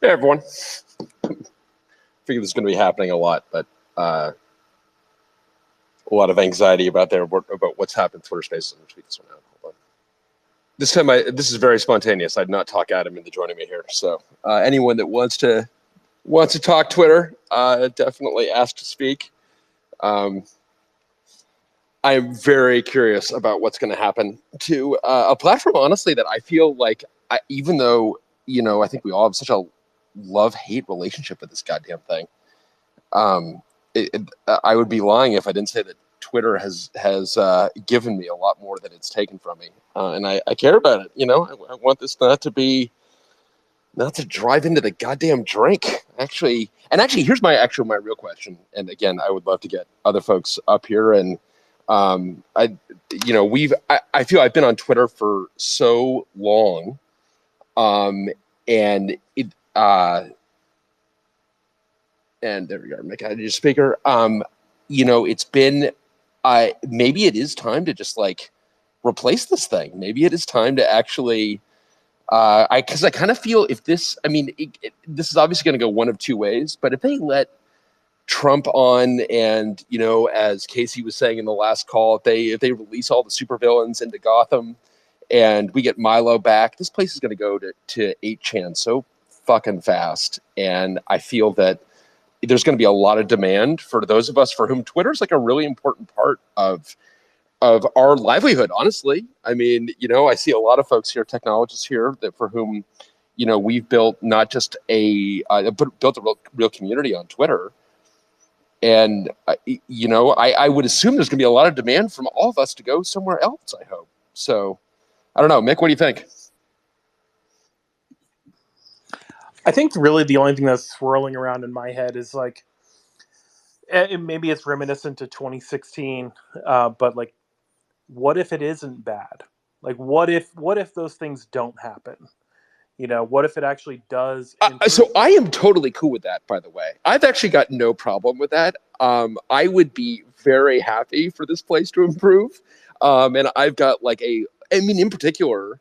Hey everyone. Figure this is going to be happening a lot, but a lot of anxiety about what's happened in Twitter Spaces. I'm tweet this one out. Hold on. This time, this is very spontaneous. I did not talk Adam into joining me here. So anyone that wants to talk Twitter, definitely ask to speak. I'm very curious about what's going to happen to a platform, honestly, that I feel like, even though I think we all have such a love-hate relationship with this goddamn thing. I would be lying if I didn't say that Twitter has given me a lot more than it's taken from me, and I care about it. I want this not to drive into the goddamn drink. Actually, here's my real question. And again, I would love to get other folks up here. And I feel I've been on Twitter for so long, and it. And there we go. Make a speaker. It's been. Maybe it is time to just replace this thing. Maybe it is time to actually. Because I kind of feel if this. I mean, this is obviously going to go one of two ways. But if they let Trump on, and as Casey was saying in the last call, if they release all the supervillains into Gotham, and we get Milo back, this place is going to go to 8chan so fucking fast. And I feel that there's going to be a lot of demand for those of us for whom Twitter is a really important part of our livelihood. Honestly, I mean, I see a lot of folks here, technologists here, that for whom, we've built not just built a real community on Twitter. And I would assume there's going to be a lot of demand from all of us to go somewhere else. I hope so. I don't know, Mick. What do you think? I think really the only thing that's swirling around in my head is maybe it's reminiscent to 2016, but what if it isn't bad? What if those things don't happen? What if it actually does? So I am totally cool with that, by the way. I've actually got no problem with that. I would be very happy for this place to improve. And I've got in particular,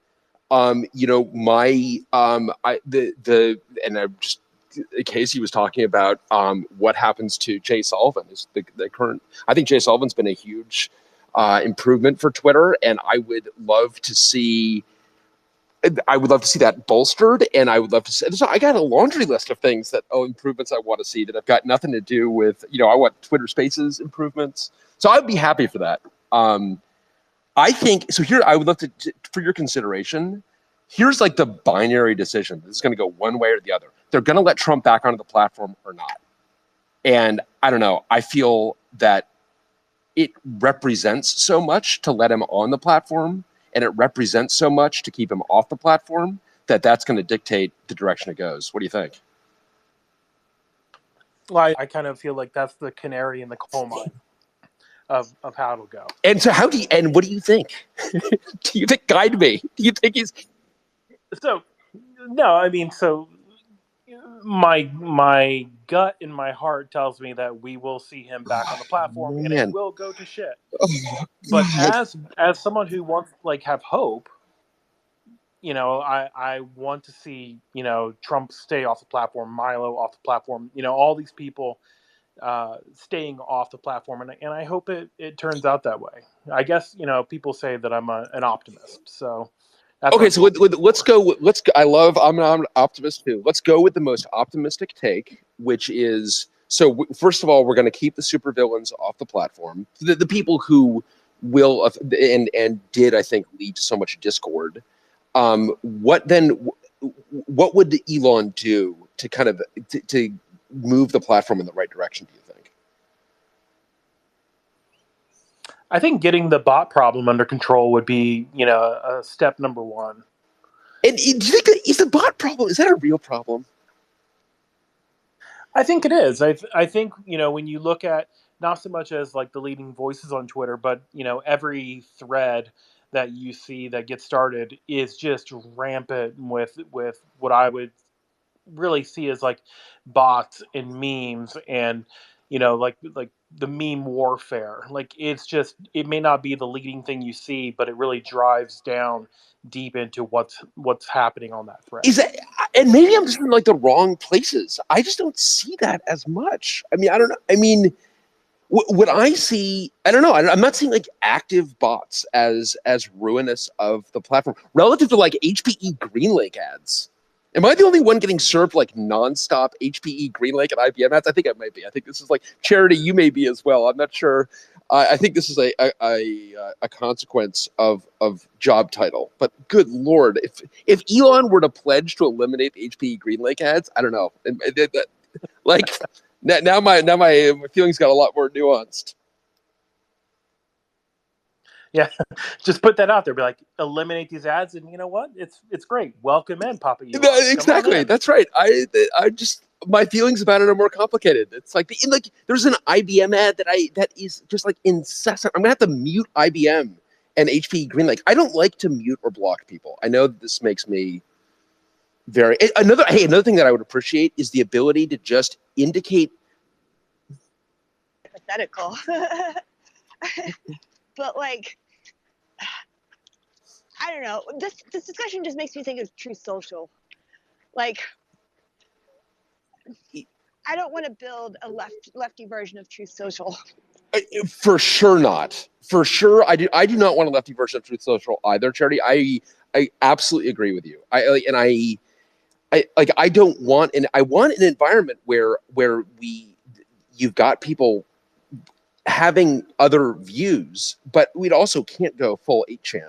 Casey was talking about what happens to Jay Sullivan. Is the current? I think Jay Sullivan's been a huge improvement for Twitter, and I would love to see that bolstered, and I would love to see. So I got a laundry list of things improvements I want to see that have got nothing to do with I want Twitter Spaces improvements. So I'd be happy for that. I think so. Here, I would love to for your consideration. Here's the binary decision. This is going to go one way or the other. They're going to let Trump back onto the platform or not. And I don't know. I feel that it represents so much to let him on the platform, and it represents so much to keep him off the platform, that's going to dictate the direction it goes. What do you think? Well, I kind of feel like that's the canary in the coal mine of how it'll go. And so what do you think? Do you think, guide me? Do you think he's... So, no, I mean, so my gut in my heart tells me that we will see him back on the platform, and it will go to shit. But as someone who wants have hope, I want to see Trump stay off the platform, Milo off the platform, all these people staying off the platform, and I hope it turns out that way. I guess people say that I'm an optimist, so. Okay, so let's go. I'm an optimist too. Let's go with the most optimistic take, which is first of all, we're going to keep the supervillains off the platform. The people who will and did, I think, lead to so much discord. What would Elon do to kind of to move the platform in the right direction? Do you think? I think getting the bot problem under control would be, a step number one. And do you think is the bot problem? Is that a real problem? I think it is. I think when you look at not so much as the leading voices on Twitter, but every thread that you see that gets started is just rampant with what I would really see as bots and memes and the meme warfare. It's just, it may not be the leading thing you see, but it really drives down deep into what's happening on that thread. Is that, and maybe I'm just in like the wrong places. I just don't see that as much. I mean, I don't know. I mean, what I see, I don't know. I'm not seeing like active bots as ruinous of the platform relative to like HPE GreenLake ads. Am I the only one getting served like nonstop HPE GreenLake and IBM ads? I think I might be. I think this is like Charity. You may be as well. I'm not sure. I think this is a consequence of job title. But good Lord, if Elon were to pledge to eliminate HPE GreenLake ads, I don't know. Like now my feelings got a lot more nuanced. Yeah, just put that out there. Be like, eliminate these ads, and you know what? It's great. Welcome in, Papa Elon. Exactly. That's right. I just my feelings about it are more complicated. It's like there's an IBM ad that is just like incessant. I'm gonna have to mute IBM and HP GreenLake. I don't like to mute or block people. I know that this makes me another thing that I would appreciate is the ability to just indicate hypothetical. But like, I don't know. This discussion just makes me think of True Social. Like, I don't want to build a lefty version of True Social. For sure not. For sure, I do not want a lefty version of Truth Social either, Charity. I absolutely agree with you. I don't want I want an environment where you've got people having other views, but we'd also can't go full 8chan.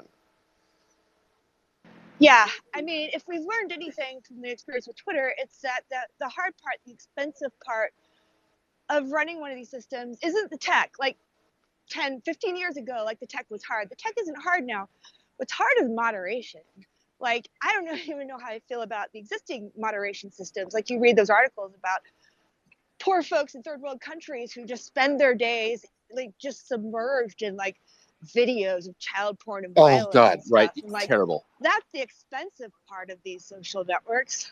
Yeah, I mean, if we've learned anything from the experience with Twitter, it's that the hard part, the expensive part of running one of these systems isn't the tech. Like 10, 15 years ago, like the tech was hard. The tech isn't hard now. What's hard is moderation. Like, I don't even know how I feel about the existing moderation systems. Like, you read those articles about poor folks in third world countries who just spend their days like just submerged in like videos of child porn and violence. Oh God, and stuff. right? And, like, terrible. That's the expensive part of these social networks.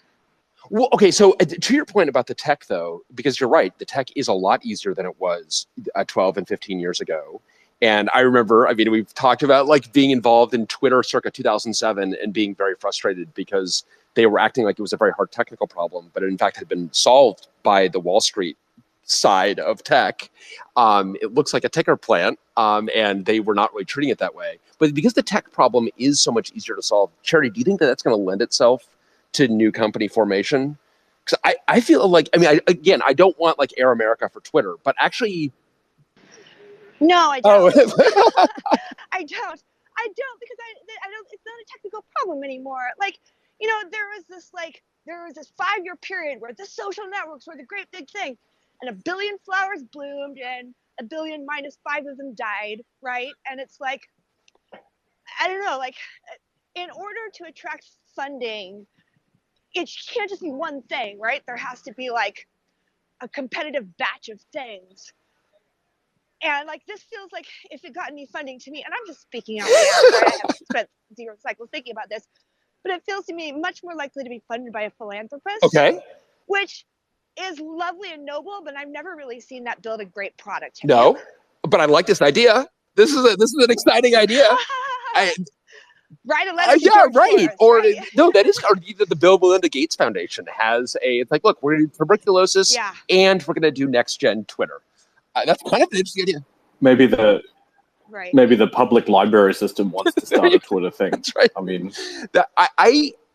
Well, okay, so to your point about the tech, though, because you're right, the tech is a lot easier than it was 12 and 15 years ago. And I remember, I mean, we've talked about like being involved in Twitter circa 2007 and being very frustrated because they were acting like it was a very hard technical problem, but it in fact had been solved by the Wall Street side of tech. It looks like a ticker plant, and they were not really treating it that way. But because the tech problem is so much easier to solve, Charity, do you think that that's going to lend itself to new company formation? Because I feel like, I mean, I don't want like Air America for Twitter, but actually... No, I don't. Oh. I don't because I don't, it's not a technical problem anymore. Like, you know, there was this 5-year period where the social networks were the great big thing, and 1 billion flowers bloomed and 1 billion minus 5 of them died, right? And it's like, I don't know, like, in order to attract funding, it can't just be one thing, right? There has to be like a competitive batch of things. And like, this feels like if it got any funding to me, and I'm just speaking out loud, right? I haven't spent 0 cycles thinking about this, but it feels to me much more likely to be funded by a philanthropist. Okay. Which is lovely and noble, but I've never really seen that build a great product. No, but I like this idea. This is an exciting idea. Write a letter to yeah, George right. Soros, or right? No, that is, or the Bill Melinda Gates Foundation has it's like, look, we're going to do tuberculosis, Yeah. and we're going to do next gen Twitter. That's kind of an interesting idea. Maybe the public library system wants to start a Twitter thing. That's right. I mean,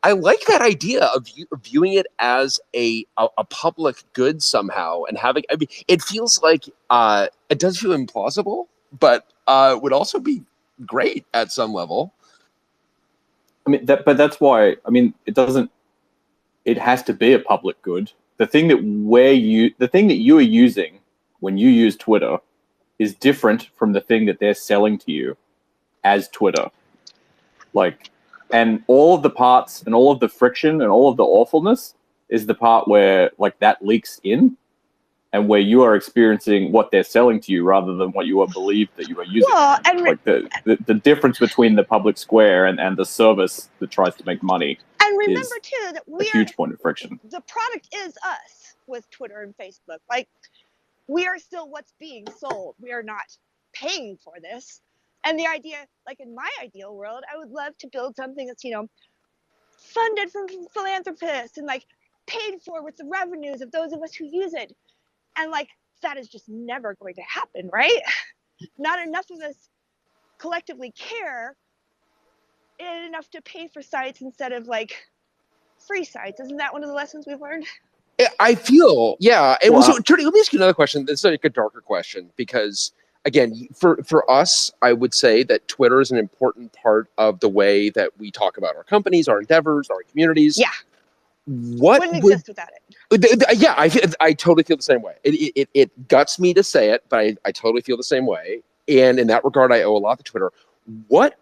I like that idea of viewing it as a public good somehow, and having. I mean, it feels like it does feel implausible, but would also be great at some level. I mean, but that's why. I mean, it doesn't. It has to be a public good. The thing that you are using when you use Twitter is different from the thing that they're selling to you as Twitter. Like, and all of the parts and all of the friction and all of the awfulness is the part where like that leaks in, and where you are experiencing what they're selling to you rather than what you are believed that you are using. Well, and like the difference between the public square and the service that tries to make money. And remember too that a huge point of friction. The product is us with Twitter and Facebook. Like, we are still what's being sold. We are not paying for this. And the idea, like in my ideal world, I would love to build something that's, you know, funded from philanthropists and like paid for with the revenues of those of us who use it. And like that is just never going to happen, right? Not enough of us collectively care enough to pay for sites instead of like free sites. Isn't that one of the lessons we've learned? I feel, yeah. And Well, so, Trudy, let me ask you another question. This is like a darker question because, again, for us, I would say that Twitter is an important part of the way that we talk about our companies, our endeavors, our communities. Yeah. What Wouldn't would, exist without it. yeah, I totally feel the same way. It guts me to say it, but I totally feel the same way. And in that regard, I owe a lot to Twitter. What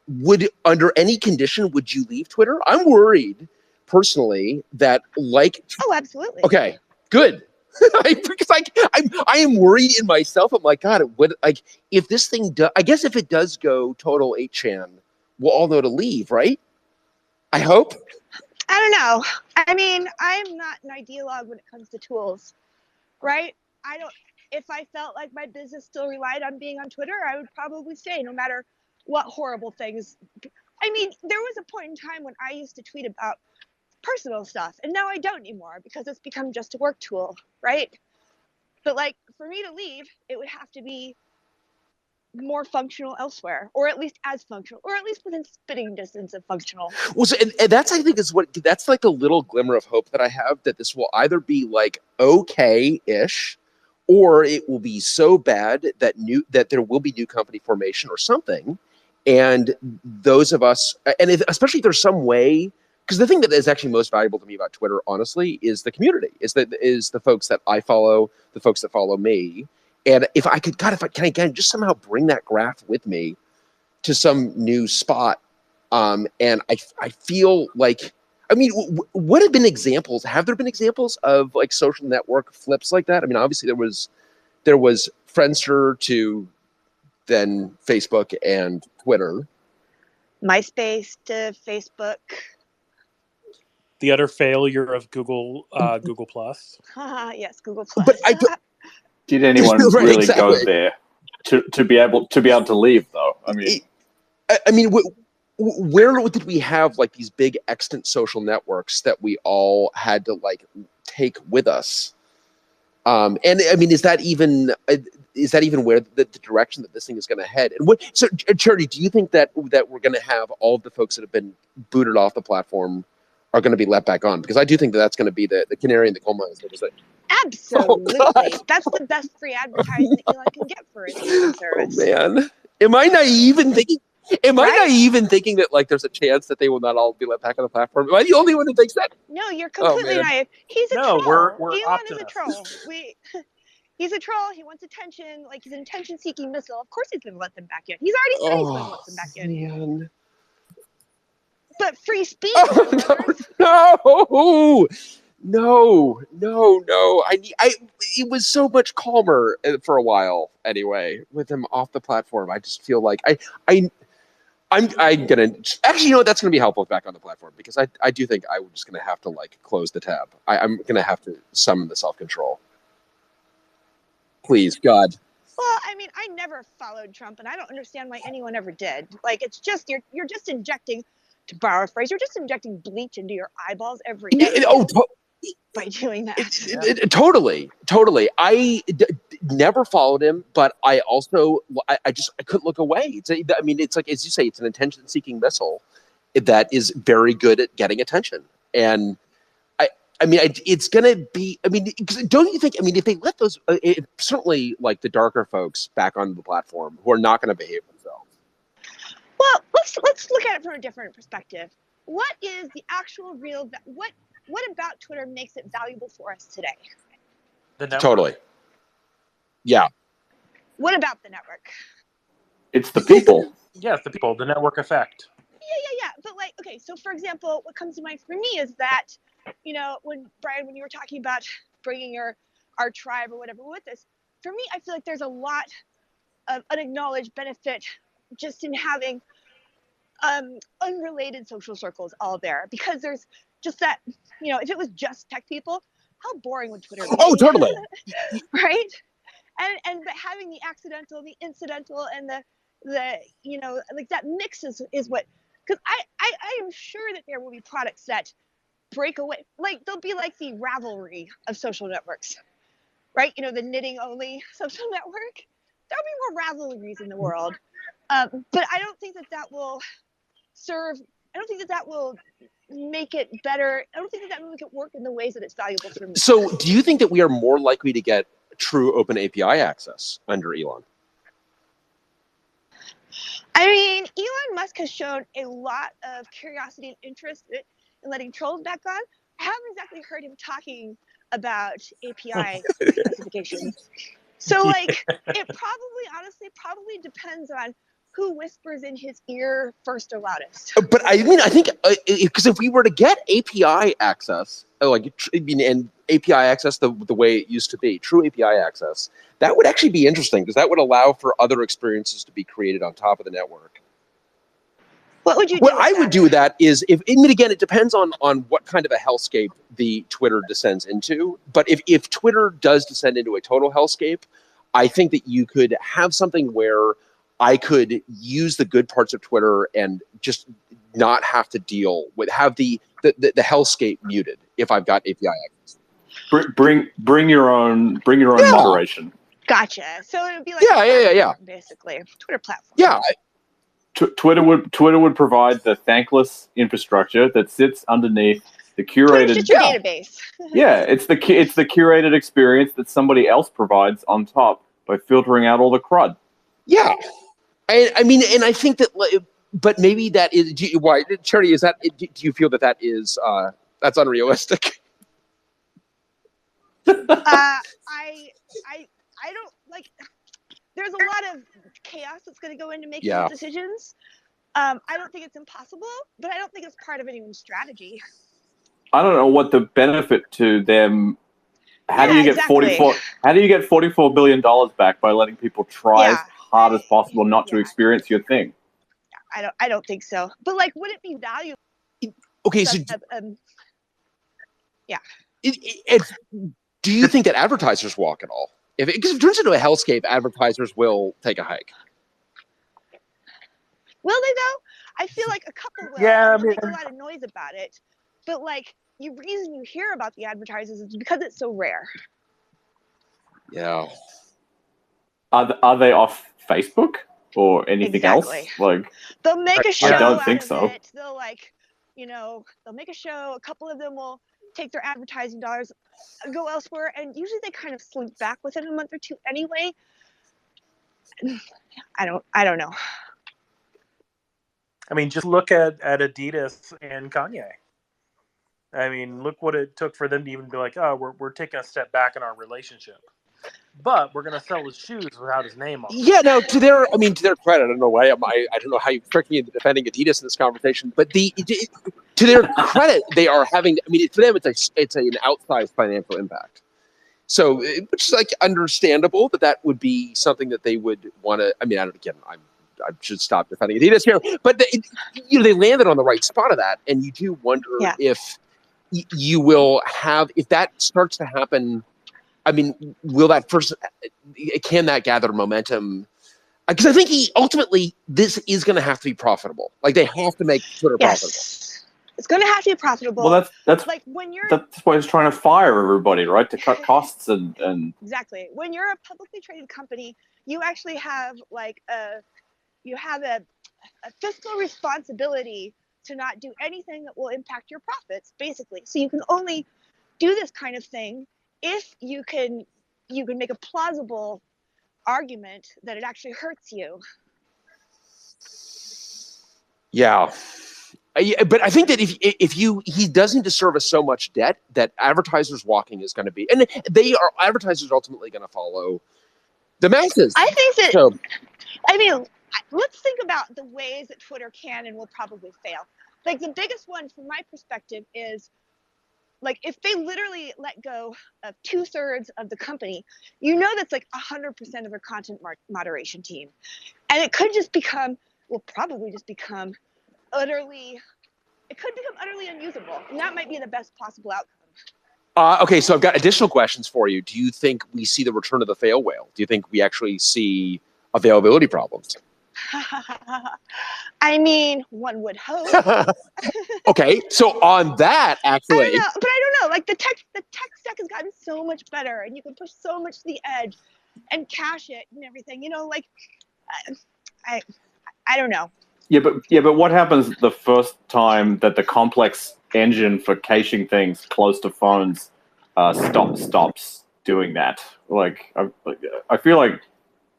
would, under any condition, would you leave Twitter? I'm worried personally that Oh, absolutely. okay, good. Because I am worried in myself. I'm like, God, if this thing does, I guess if it does go total 8chan, we'll all know to leave, right? I hope. I don't know. I mean, I'm not an ideologue when it comes to tools, right? If I felt like my business still relied on being on Twitter, I would probably stay no matter what horrible things. I mean, there was a point in time when I used to tweet about personal stuff, and now I don't anymore because it's become just a work tool, right? But like for me to leave, it would have to be more functional elsewhere, or at least as functional, or at least within spitting distance of functional. Well, so, and that's, I think, that's like a little glimmer of hope that I have, that this will either be like okay-ish, or it will be so bad that there will be new company formation or something, and those of us, and especially if there's some way, because the thing that is actually most valuable to me about Twitter, honestly, is the community, is the folks that I follow, the folks that follow me. And if I could, God, if I can again just somehow bring that graph with me to some new spot, and I feel like, I mean, what have been examples? Have there been examples of like social network flips like that? I mean, obviously there was Friendster to then Facebook and Twitter, MySpace to Facebook. The utter failure of Google Plus. Yes, Google Plus. but I don't. did anyone Right, really exactly. go there to be able to leave though? I mean, where did we have like these big extant social networks that we all had to like take with us? And I mean, is that even where the direction that this thing is going to head? And so, Charity, do you think that we're going to have all of the folks that have been booted off the platform are going to be let back on? Because I do think that's going to be the canary in the coal mine. Absolutely. Oh, that's the best free advertising that Elon can get for his service. Oh man, am I naive in thinking? Am I Right? naive in thinking that like there's a chance that they will not all be let back on the platform? Am I the only one who thinks that? No, you're completely man. naive. He's a No, troll. we're Elon is a optimists. troll. He's a troll. He wants attention. Like he's an attention-seeking missile. Of course, he's going to let them back in. He's already said he's going to let them back in. Man. But free speech. Oh, no. It was so much calmer for a while anyway with him off the platform. I just feel like I'm gonna actually, you know what, that's gonna be helpful back on the platform, because I do think I'm just gonna have to like close the tab. I'm gonna have to summon the self-control. Please, God. Well, I mean, I never followed Trump, and I don't understand why anyone ever did. Like, it's just you're just injecting, to borrow a phrase, you're just injecting bleach into your eyeballs every day by doing that. Totally. I never followed him, but I also I couldn't look away. I mean, it's like, as you say, it's an attention-seeking missile that is very good at getting attention. And I mean, it's going to be, I mean, don't you think, I mean, if they let those, certainly like the darker folks back on the platform who are not going to behave themselves. Well, let's look at it from a different perspective. What is the actual real, what about Twitter makes it valuable for us today? The network. Totally. Yeah. What about the network? It's the people. Yeah, it's the people, the network effect. Yeah. But like, okay, so for example, what comes to mind for me is that, you know, when you were talking about bringing our tribe or whatever with us, for me, I feel like there's a lot of unacknowledged benefit just in having unrelated social circles all there, because there's just that, you know, if it was just tech people, how boring would Twitter be? Oh, totally. Right? But having the accidental, the incidental, and the you know, like that mix is what because I am sure that there will be products that break away. Like they'll be like the Ravelry of social networks, right? You know, the knitting only social network. There'll be more Ravelries in the world, but I don't think that that will serve. I don't think that that will make it better. I don't think that that will make it work in the ways that it's valuable for me. So do you think that we are more likely to get true open API access under Elon? I mean, Elon Musk has shown a lot of curiosity and interest in letting trolls back on. I haven't exactly heard him talking about API specifications. So, like, it probably depends on who whispers in his ear first or loudest. But I mean, I think because if we were to get API access, and API access the way it used to be, true API access, that would actually be interesting because that would allow for other experiences to be created on top of the network. What would you do? What I would do with that is, I mean, again, it depends on what kind of a hellscape the Twitter descends into. But if Twitter does descend into a total hellscape, I think that you could have something where I could use the good parts of Twitter and just not have to deal with, have the hellscape muted if I've got API access. Bring your own moderation. Gotcha. So it would be like basically Twitter platform. Yeah. Twitter would provide the thankless infrastructure that sits underneath the curated just your database. Yeah, it's the curated experience that somebody else provides on top by filtering out all the crud. Yeah, I mean, and I think that, but maybe that is why. Charity, is that? Do you feel that is that's unrealistic? I don't like. There's a lot of chaos that's going to go into making these decisions. I don't think it's impossible, but I don't think it's part of anyone's strategy. I don't know what the benefit to them. How do you get $44 billion back by letting people try as hard as possible not to experience your thing? I don't think so. But like, would it be valuable? Okay, so do you think that advertisers walk at all? Because if it turns into a hellscape, advertisers will take a hike. Will they though? I feel like a couple will. Yeah, make a lot of noise about it. But like, the reason you hear about the advertisers is because it's so rare. Yeah. Are they off Facebook or anything else? Like, they'll make a show. I don't think so. They'll they'll make a show. A couple of them will take their advertising dollars, go elsewhere, and usually they kind of slink back within a month or two anyway. I don't know. I mean, just look at Adidas and Kanye. I mean, look what it took for them to even be like, oh, we're taking a step back in our relationship, but we're going to sell his shoes without his name on them. Yeah, no, to their credit, I don't know why I don't know how you tricked me into defending Adidas in this conversation, but to their credit, they are having. I mean, for them, it's an outsized financial impact. So, which is like understandable that would be something that they would want to. I mean, I should stop defending Adidas here, but they landed on the right spot of that, and you do wonder if you will have, if that starts to happen. I mean, can that gather momentum? Because I think ultimately this is going to have to be profitable. Like, they have to make Twitter profitable. It's going to have to be profitable. Well, that's like when you're. That's why it's trying to fire everybody, right? To cut costs and. Exactly. When you're a publicly traded company, you actually have a fiscal responsibility to not do anything that will impact your profits, basically. So you can only do this kind of thing if you can make a plausible argument that it actually hurts you. Yeah. But I think that if he does need to service so much debt that advertisers walking is going to be, and advertisers ultimately going to follow the masses. I think that. So, I mean, let's think about the ways that Twitter can and will probably fail. Like, the biggest one from my perspective is, like, if they literally let go of 2/3 of the company, that's like 100% of their content moderation team, and it could just become, probably just become utterly unusable, and that might be the best possible outcome. Okay, so I've got additional questions for you. Do you think we see the return of the fail whale? Do you think we actually see availability problems? I mean, one would hope. Okay, so on that, I actually, don't know, but I don't know. Like the tech stack has gotten so much better, and you can push so much to the edge, and cache it and everything. You know, like I don't know. Yeah, but what happens the first time that the complex engine for caching things close to phones stops doing that? Like, I feel like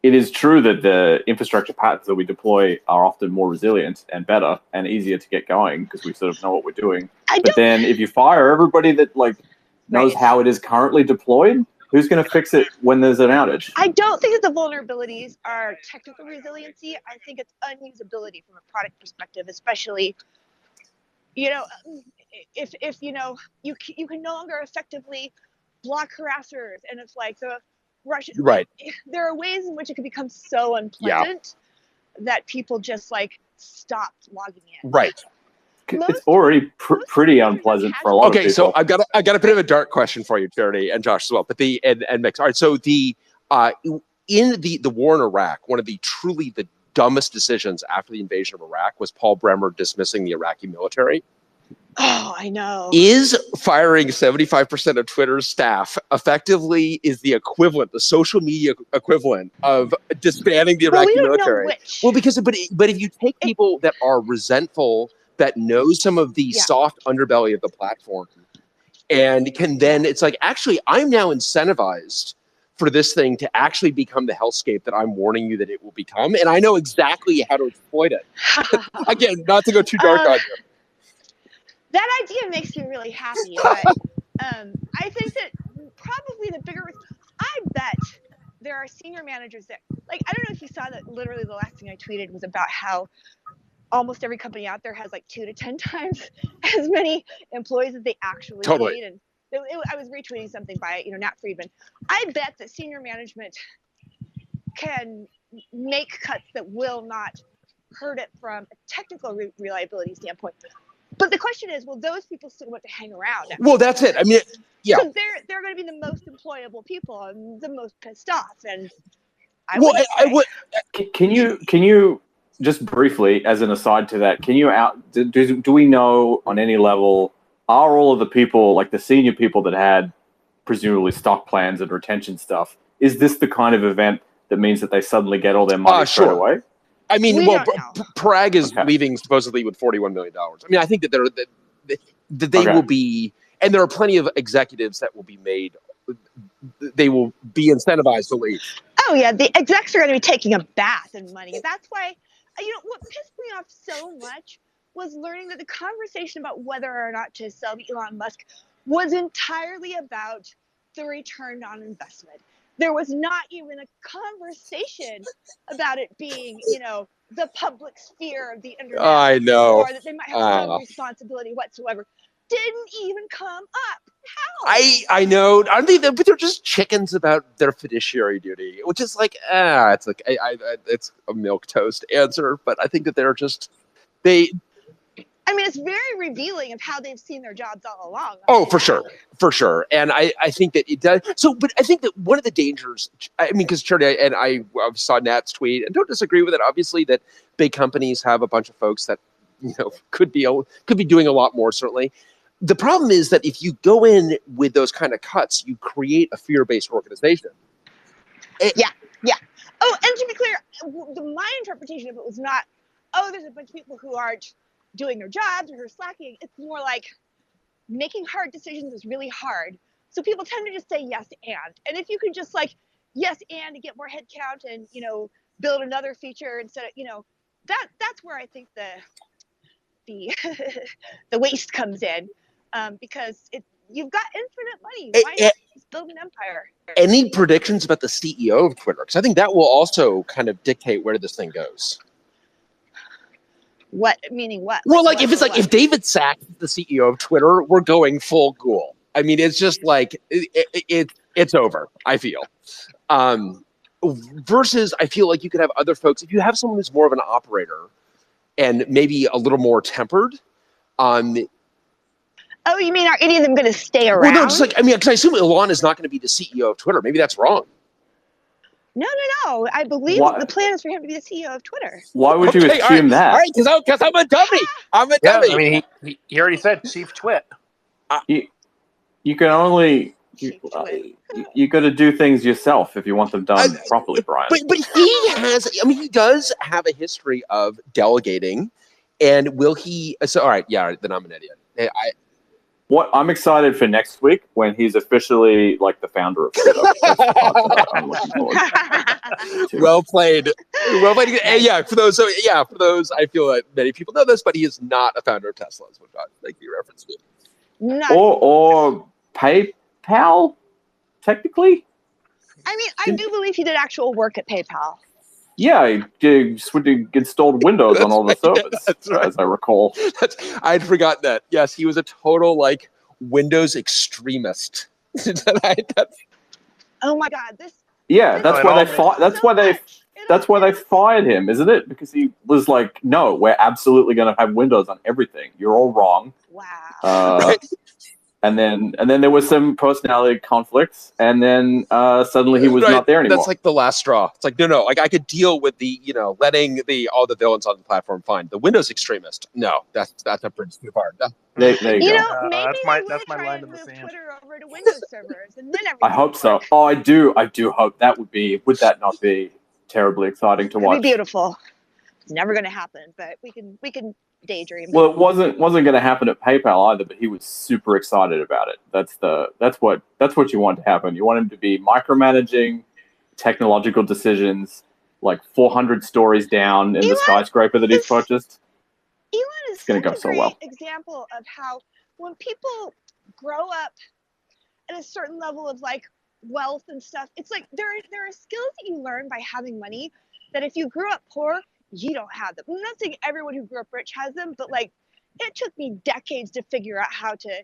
it is true that the infrastructure patterns that we deploy are often more resilient and better and easier to get going because we sort of know what we're doing. But then if you fire everybody that like knows how it is currently deployed, who's going to fix it when there's an outage? I don't think that the vulnerabilities are technical resiliency. I think it's unusability from a product perspective, especially, you know, if you know, you can no longer effectively block harassers, and it's like the Russian. right? There are ways in which it can become so unpleasant that people just like stopped logging in. Right. It's already pretty unpleasant for a lot of people. Okay, so I've got a bit of a dark question for you, Charity, and Josh as well. But and Mix. All right, so in the war in Iraq, one of the dumbest decisions after the invasion of Iraq was Paul Bremer dismissing the Iraqi military. Oh, I know. Is firing 75% of Twitter's staff effectively is the equivalent, the social media equivalent of disbanding the Iraqi military? Well, because but if you take people that are resentful, that know some of the soft underbelly of the platform, and can then it's like, actually, I'm now incentivized for this thing to actually become the hellscape that I'm warning you that it will become, and I know exactly how to exploit it. Again, not to go too dark on you. That idea makes me really happy, but I think that probably the bigger, I bet there are senior managers that, like, I don't know if you saw that literally the last thing I tweeted was about how almost every company out there has like 2 to 10 times as many employees as they actually need. And I was retweeting something by, Nat Friedman. I bet that senior management can make cuts that will not hurt it from a technical reliability standpoint. But the question is, will those people still want to hang around? Well, that's it. I mean, yeah. Because they're going to be the most employable people and the most pissed off. And I would. Can you just briefly, as an aside to that, can you do we know on any level, are all of the people, like the senior people that had presumably stock plans and retention stuff, is this the kind of event that means that they suddenly get all their money straight away? I mean, Parag is leaving supposedly with $41 million. I mean, I think that they will be, and there are plenty of executives that will be made. They will be incentivized to leave. Oh yeah, the execs are going to be taking a bath in money. That's why, what pissed me off so much was learning that the conversation about whether or not to sell to Elon Musk was entirely about the return on investment. There was not even a conversation about it being, the public sphere of the internet. I know. Or that they might have no responsibility whatsoever. Didn't even come up. How? I know. Aren't they? But they're just chickens about their fiduciary duty, which is like, it's like it's a milquetoast answer. But I think that they're just I mean, it's very revealing of how they've seen their jobs all along. Oh, for sure. And I think that it does. So, but I think that one of the dangers, I mean, because Charity, and I saw Nat's tweet and don't disagree with it, obviously, that big companies have a bunch of folks that, could be doing a lot more, certainly. The problem is that if you go in with those kind of cuts, you create a fear-based organization. Yeah. Oh, and to be clear, my interpretation of it was not, there's a bunch of people who aren't doing their jobs or who are slacking. It's more like making hard decisions is really hard. So people tend to just say yes and if you can just like yes and to get more headcount and build another feature instead of that's where I think the the waste comes in, because you've got infinite money. Why not just build an empire? Any predictions about the CEO of Twitter? Because I think that will also kind of dictate where this thing goes. What meaning? What? Well, like if David Sacks is the CEO of Twitter, we're going full ghoul. I mean, it's just like it's over. I feel. Versus, I feel like you could have other folks. If you have someone who's more of an operator and maybe a little more tempered. Oh, you mean are any of them going to stay around? Well, no, just like because I assume Elon is not going to be the CEO of Twitter. Maybe that's wrong. No. I believe the plan is for him to be the CEO of Twitter. Why would you Okay, assume that? All right, because I'm a dummy. I'm a Yeah, dummy. I mean, he already said Chief Twit. You can only Chief Twit. you got to do things yourself if you want them done properly, Brian. But he has. I mean, he does have a history of delegating, and will he? So all right, yeah. Then I'm an idiot. What I'm excited for next week when he's officially like the founder of Twitter. That's the part that I'm looking forward to. Well played. Well played. And yeah, for those, I feel like many people know this, but he is not a founder of Tesla. Is what I think you referenced it. Or PayPal, technically. I mean, I do believe he did actual work at PayPal. Yeah, he installed Windows on all the servers, right. as I recall. I'd forgotten that. Yes, he was a total like Windows extremist. Oh my God! That's why they fired him, isn't it? Because he was like, "No, we're absolutely going to have Windows on everything. You're all wrong." Wow. And then there was some personality conflicts, and then suddenly he was not there anymore. That's like the last straw. It's like no. Like I could deal with the letting all the villains on the platform. Fine. The Windows extremist. No, that's a bridge too far. No. There you go. Maybe that's my line to in the move sand. Twitter over to Windows servers, and then everything. I hope so. Oh, I do hope that would be. Would that not be terribly exciting to watch? It'd be beautiful. It's never going to happen, but we can daydream. Well, it wasn't going to happen at PayPal either, but he was super excited about it. That's what you want to happen. You want him to be micromanaging technological decisions, like 400 stories down in the skyscraper that he's purchased. Elon is going to go such so a great well. example of how when people grow up at a certain level of like wealth and stuff, it's like there are skills that you learn by having money that if you grew up poor, you don't have them. I'm not saying everyone who grew up rich has them, but like it took me decades to figure out how to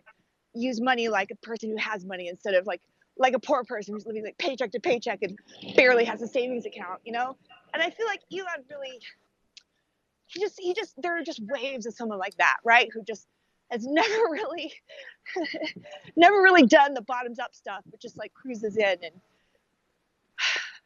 use money like a person who has money instead of like a poor person who's living like paycheck to paycheck and barely has a savings account, And I feel like Elon really, there are just waves of someone like that, right? Who just has never really done the bottoms up stuff, but just like cruises in and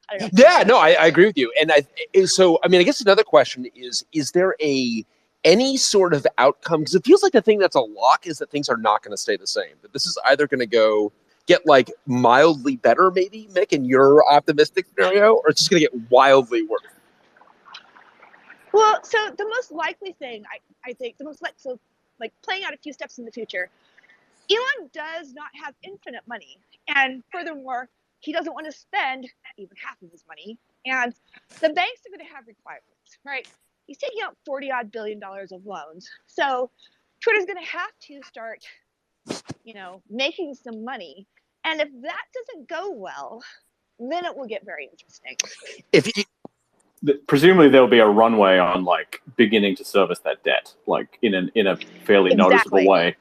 I don't know. Yeah, no, I agree with you. And I guess another question is there any sort of outcome? Because it feels like the thing that's a lock is that things are not going to stay the same. That this is either going to get like mildly better, maybe, Mick, in your optimistic scenario, or it's just going to get wildly worse. Well, so the most likely thing, I think, playing out a few steps in the future, Elon does not have infinite money. And furthermore, he doesn't want to spend even half of his money. And the banks are going to have requirements, right? He's taking out $40-odd billion of loans. So Twitter's going to have to start, making some money. And if that doesn't go well, then it will get very interesting. Presumably there'll be a runway on like beginning to service that debt, like in a fairly noticeable way.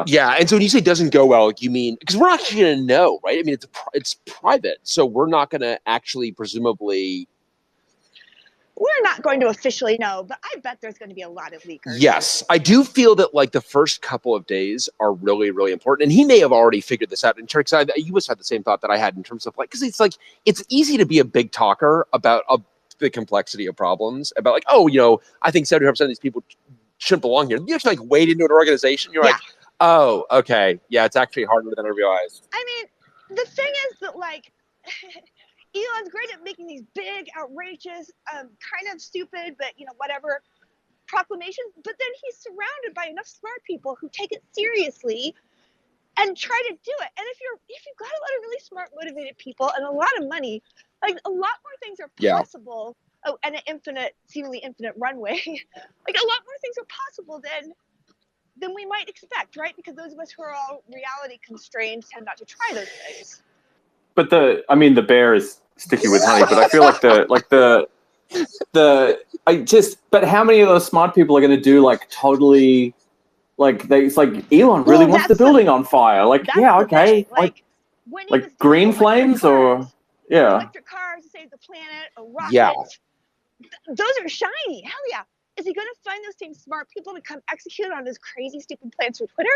Yeah, and so when you say doesn't go well, you mean because we're not actually going to know, right? I mean, it's private, so we're not going to actually presumably. We're not going to officially know, but I bet there's going to be a lot of leakers. Yes, I do feel that like the first couple of days are really, really important, and he may have already figured this out. In terms, you must have the same thought that I had in terms of like because it's easy to be a big talker about the complexity of problems, about like I think 75% of these people shouldn't belong here. You have to like wade into an organization. You're like. Oh, okay. Yeah, it's actually harder than I realized. I mean, the thing is that, like, Elon's great at making these big, outrageous, kind of stupid, but, whatever, proclamations. But then he's surrounded by enough smart people who take it seriously and try to do it. And if you've got a lot of really smart, motivated people and a lot of money, like, a lot more things are possible. Yeah. Oh, and an seemingly infinite runway. Like, a lot more things are possible than we might expect, right? Because those of us who are all reality constrained tend not to try those things. But the bear is sticky with honey. But I feel but how many of those smart people are going to do like totally, like it's like Elon really wants the building on fire. Like okay, like green flames or electric cars to save the planet, or rockets. Yeah, those are shiny. Hell yeah. Is he going to find those same smart people to come execute on his crazy, stupid plans for Twitter?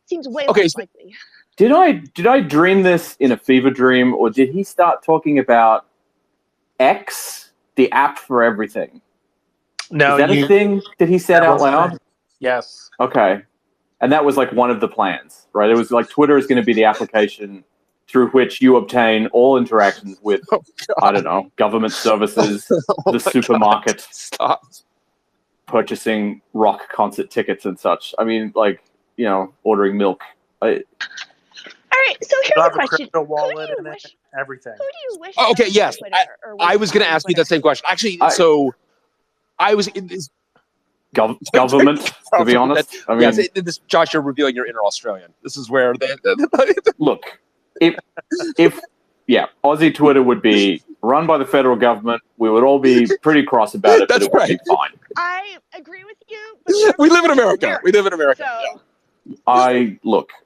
Seems way less likely. Did I dream this in a fever dream, or did he start talking about X, the app for everything. No, Is that a thing that he said out loud? Yes. Okay. And that was like one of the plans, right? It was like Twitter is going to be the application through which you obtain all interactions with, I don't know, government services, the supermarket, Stop. purchasing rock concert tickets and such. I mean, like, you know, ordering milk. All right, so here's You'll a have a question. crypto wallet Who and everything. do you wish? Oh, okay, owned yes. Twitter or was I was going to on ask you Twitter? that same question. Actually, I was in this Government, to be honest. I mean, yes, Josh, you're revealing your inner Australian. This is where look, if Aussie Twitter would be run by the federal government, we would all be pretty cross about it, but it would be fine. I agree with you. But we live in America. We live in America. So. Yeah.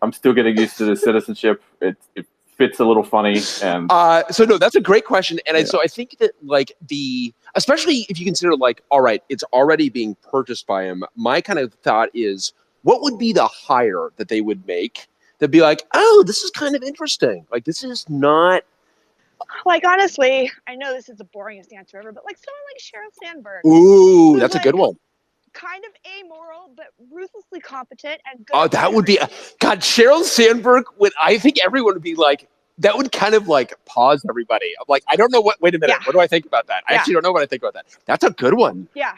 I'm still getting used to the citizenship. It fits a little funny, and so no, that's a great question, and so I think that like especially if you consider like, all right, it's already being purchased by him. My kind of thought is, what would be the hire that they would make that'd be like, oh, this is kind of interesting. Like, this is not. Like, honestly, I know this is the boringest answer ever, but like someone like Sheryl Sandberg. Ooh, that's a good one. Kind of amoral, but ruthlessly competent and good. Oh, that would be God. Sheryl Sandberg would. I think everyone would be like. That would kind of like pause everybody. I'm like, I don't know what. Wait a minute. Yeah. What do I think about that? I actually don't know what I think about that. That's a good one. Yeah.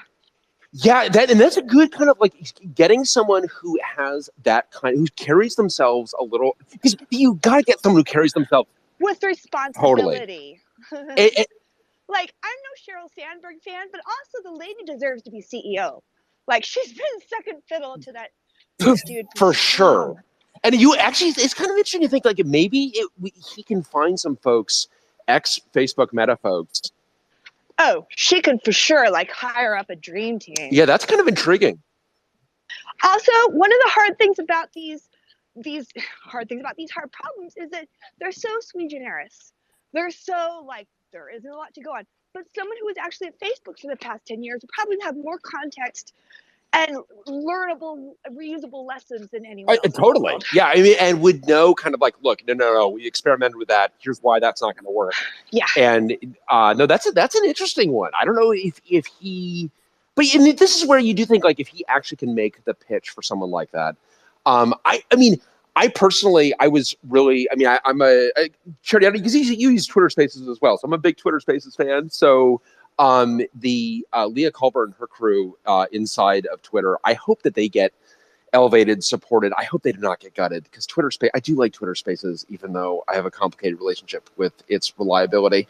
Yeah, that's a good kind of like getting someone who has that kind, who carries themselves a little, because you got to get someone who carries themselves with responsibility. Totally. Like, I'm no Sheryl Sandberg fan, but also the lady deserves to be CEO. Like, she's been second fiddle to that dude for sure. And you actually, it's kind of interesting to think like maybe he can find some folks, ex-Facebook Meta folks. Oh, she could for sure like hire up a dream team. Yeah, that's kind of intriguing. Also, one of the hard things about these hard problems is that they're so sui generis. They're so like there isn't a lot to go on. But someone who was actually at Facebook for the past 10 years would probably have more context and learnable, reusable lessons than anyone else. Totally. Yeah, I mean, and would know kind of like, look, no, we experimented with that. Here's why that's not going to work. Yeah. And no, that's an interesting one. I don't know if he, but this is where you do think like if he actually can make the pitch for someone like that. I mean, I personally, I was really, I mean, I'm a Charity, because you use Twitter Spaces as well, so I'm a big Twitter Spaces fan. So. The Leah Culber and her crew inside of Twitter, I hope that they get elevated, supported. I hope they do not get gutted, because Twitter Space, I do like Twitter Spaces, even though I have a complicated relationship with its reliability.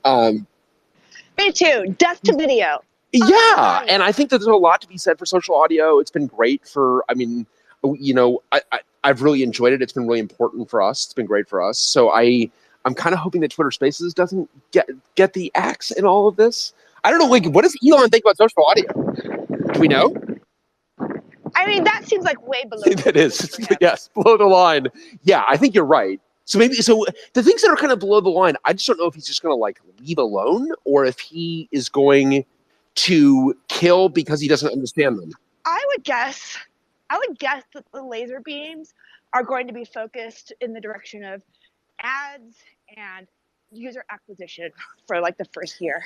Me too. Death to video. Yeah, and I think that there's a lot to be said for social audio. It's been great for, I mean, you know, I've really enjoyed it. It's been really important for us. It's been great for us. So I'm kind of hoping that Twitter Spaces doesn't get the axe in all of this. I don't know, like, what does Elon think about social audio? Do we know? I mean, that seems like way below. That is, yes, below the line. Yeah, I think you're right. So the things that are kind of below the line, I just don't know if he's just going to like leave alone, or if he is going to kill because he doesn't understand them. I would guess that the laser beams are going to be focused in the direction of ads and user acquisition for like the first year.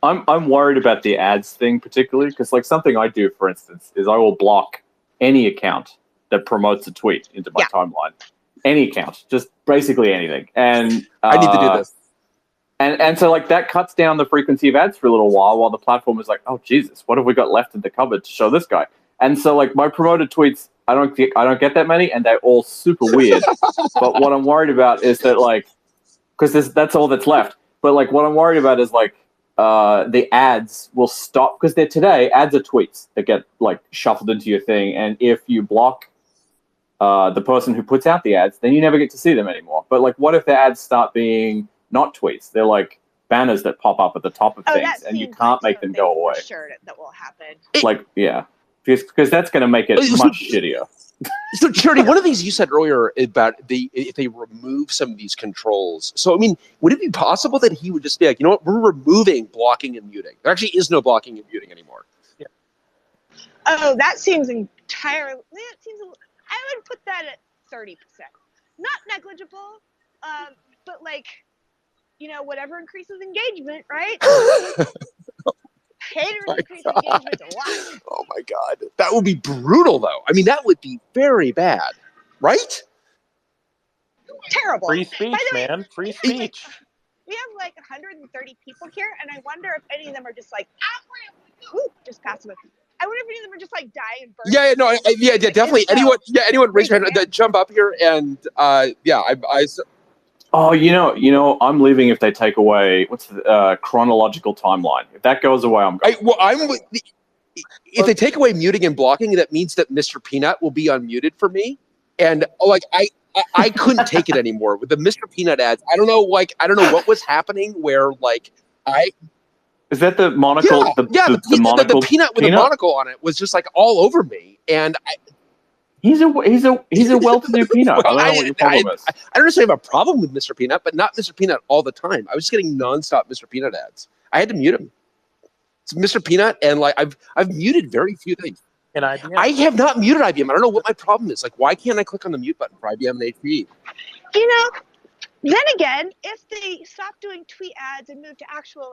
I'm worried about the ads thing particularly, because like something I do, for instance, is I will block any account that promotes a tweet into my timeline. Any account, just basically anything. And I need to do this. And so like that cuts down the frequency of ads for a little while the platform is like, oh Jesus, what have we got left in the cupboard to show this guy? And so like my promoted tweets, I don't get that many, and they're all super weird. But what I'm worried about is that like, because that's all that's left. But like what I'm worried about is like the ads will stop, because today ads are tweets that get like shuffled into your thing, and if you block the person who puts out the ads, then you never get to see them anymore. But like, what if the ads start being not tweets? They're like banners that pop up at the top of things, and you can't make them go away. Sure, that will happen. Like, yeah. Because that's going to make it much shittier. So, Charity, one of the things you said earlier about if they remove some of these controls. So, I mean, would it be possible that he would just be like, you know what, we're removing blocking and muting? There actually is no blocking and muting anymore. Yeah. Oh, that seems entirely. I would put that at 30%. Not negligible, but like whatever increases engagement, right? Haters increase engagement a lot. Oh my God. That would be brutal, though. I mean, that would be very bad, right? Terrible. Free speech, By the way, man. Free speech. we have like 130 people here, and I wonder if any of them are just like, ooh, just passive. I wonder if any of them are just like dying and burning. Yeah, no, yeah, definitely. Anyone raise your hand, jump up here, and Oh, I'm leaving if they take away what's the chronological timeline. If that goes away, I'm going. If they take away muting and blocking, that means that Mr. Peanut will be unmuted for me, and I couldn't take it anymore with the Mr. Peanut ads. I don't know what was happening where Is that the monocle? The monocle peanut with the monocle on it was just like all over me, and he's a well-to-do peanut. Well, I don't know what your problem is. I don't necessarily have a problem with Mr. Peanut, but not Mr. Peanut all the time. I was just getting nonstop Mr. Peanut ads. I had to mute him. It's Mr. Peanut, and I've muted very few things. And IBM. I have not muted IBM. I don't know what my problem is. Why can't I click on the mute button for IBM and HPE? Then again, if they stop doing tweet ads and move to actual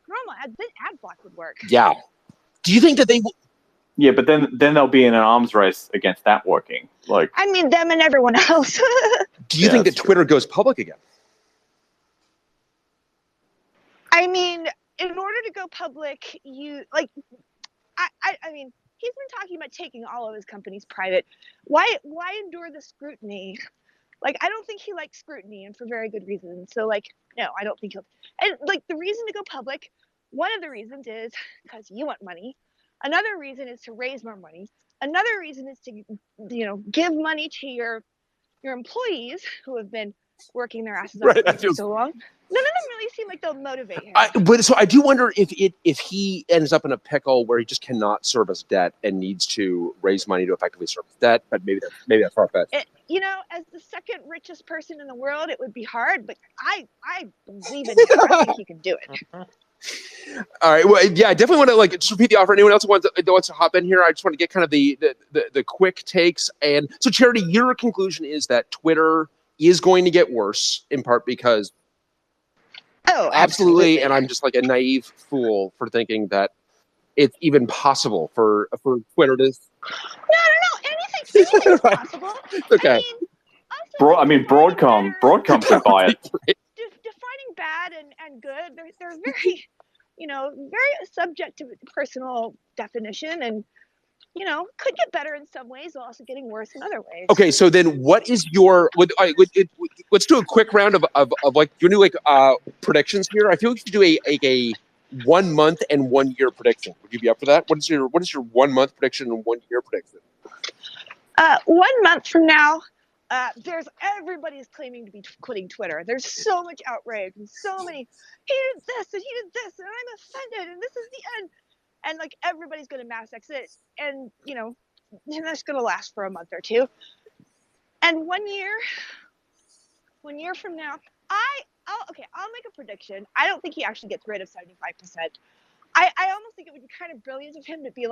normal ads, then ad block would work. Yeah. Do you think that they will? Yeah, but then they'll be in an arms race against that working. I mean, them and everyone else. Do you think that Twitter goes public again? I mean, in order to go public, I mean, he's been talking about taking all of his companies private. Why endure the scrutiny? I don't think he likes scrutiny, and for very good reasons. So, no, I don't think he'll. And the reason to go public, one of the reasons is because you want money. Another reason is to raise more money. Another reason is to, give money to your employees who have been working their asses off for so long. None of them really seem like they'll motivate him. So I do wonder if he ends up in a pickle where he just cannot service debt and needs to raise money to effectively service debt. But maybe that's far-fetched. As the second richest person in the world, it would be hard. But I believe in him. I think he can do it. All right. Well, yeah, I definitely want to just repeat the offer. Anyone else who wants to hop in here? I just want to get kind of the quick takes. And so, Charity, your conclusion is that Twitter is going to get worse, in part because. Oh, absolutely. And I'm just a naive fool for thinking that it's even possible for Twitter to. No. Anything's possible. Okay. Broadcom could buy it. Defining bad and good, they're very, very subject to personal definition, and could get better in some ways while also getting worse in other ways. Okay, so then what is your? Let's do a quick round of you do predictions here. I feel like you do a 1 month and 1 year prediction. Would you be up for that? What is your 1 month prediction and 1 year prediction? 1 month from now. Everybody's claiming to be quitting Twitter. There's so much outrage and so many, he did this and he did this and I'm offended and this is the end. And everybody's going to mass exit, and that's going to last for a month or two. And 1 year from now, I'll make a prediction. I don't think he actually gets rid of 75%. I almost think it would be kind of brilliant of him to be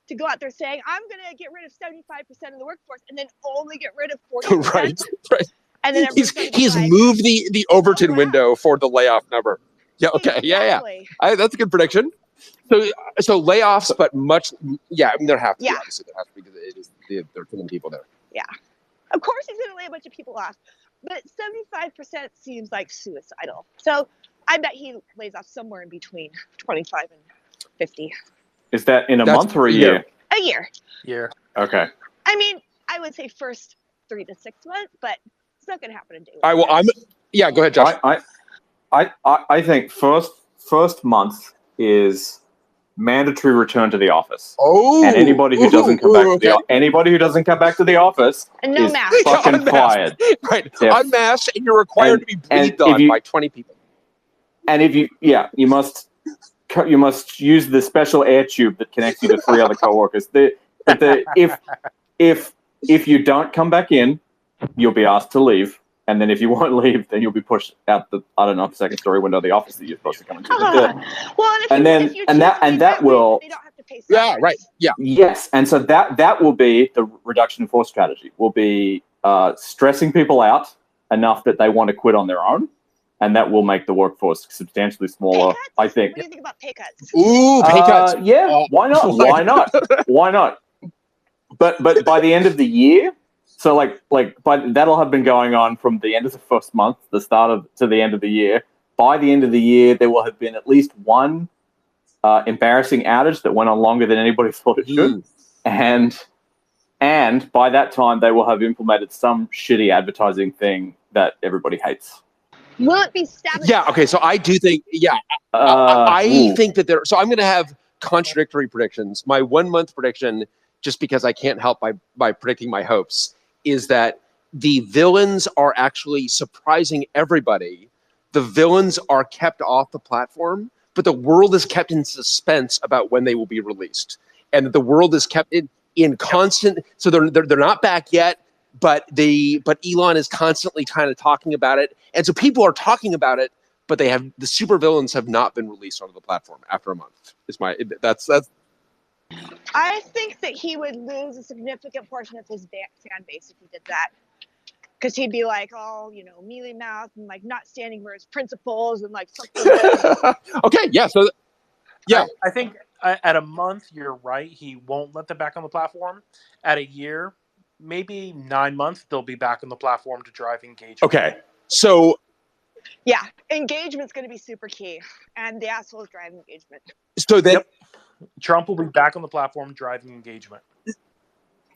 to go out there saying, I'm going to get rid of 75% of the workforce and then only get rid of 40%. Right. And then he's moved the Overton window for the layoff number. Yeah. Okay. Exactly. Yeah. That's a good prediction. So layoffs, but much. Yeah. I mean, there have to be. Obviously, there have to be because it is there are too many people there. Yeah. Of course, he's going to lay a bunch of people off, but 75% seems suicidal. So I bet he lays off somewhere in between 25 and 50. Is that in a month or a year? A year. Year. Okay. I mean, I would say first 3 to 6 months, but it's not going to happen in day one. All right. Well, go ahead, Josh. I think first month is mandatory return to the office. Oh. And anybody who doesn't come back to the office no is mask. fucking fired. Right. Unmasked, and you're required to be breathed on by 20 people. And you must use the special air tube that connects you to 3 other coworkers. If you don't come back in, you'll be asked to leave. And then if you won't leave, then you'll be pushed out the second story window of the office that you're supposed to come into. That will. They don't have to pay salaries. Yeah. Right. Yeah. Yes, and so that will be the reduction in force strategy. Will be stressing people out enough that they want to quit on their own, and that will make the workforce substantially Pay smaller. cuts? I think. What do you think about pay cuts? Ooh, pay cuts. Yeah, why not? Why Why not? Why not? But by the end of the year, so that'll have been going on from the end of the first month, to the end of the year. By the end of the year, there will have been at least one embarrassing outage that went on longer than anybody thought it should, and by that time, they will have implemented some shitty advertising thing that everybody hates. Will it be sabotage? Yeah. Okay. So I do think. Yeah. I think that there. So I'm going to have contradictory predictions. My 1 month prediction, just because I can't help by predicting my hopes, is that the villains are actually surprising everybody. The villains are kept off the platform, but the world is kept in suspense about when they will be released, and the world is kept in constant. So they're not back yet. But Elon is constantly kind of talking about it, and so people are talking about it, but the supervillains have not been released onto the platform after a month. That's. I think that he would lose a significant portion of his fan base if he did that, because he'd be like all mealy mouth and like not standing for his principles and like something. Okay, yeah. So yeah, I think at a month you're right. He won't let them back on the platform. At a year, maybe 9 months, they'll be back on the platform to drive engagement. Okay, so yeah, engagement's going to be super key, and the assholes drive engagement. So then, Trump will be back on the platform driving engagement.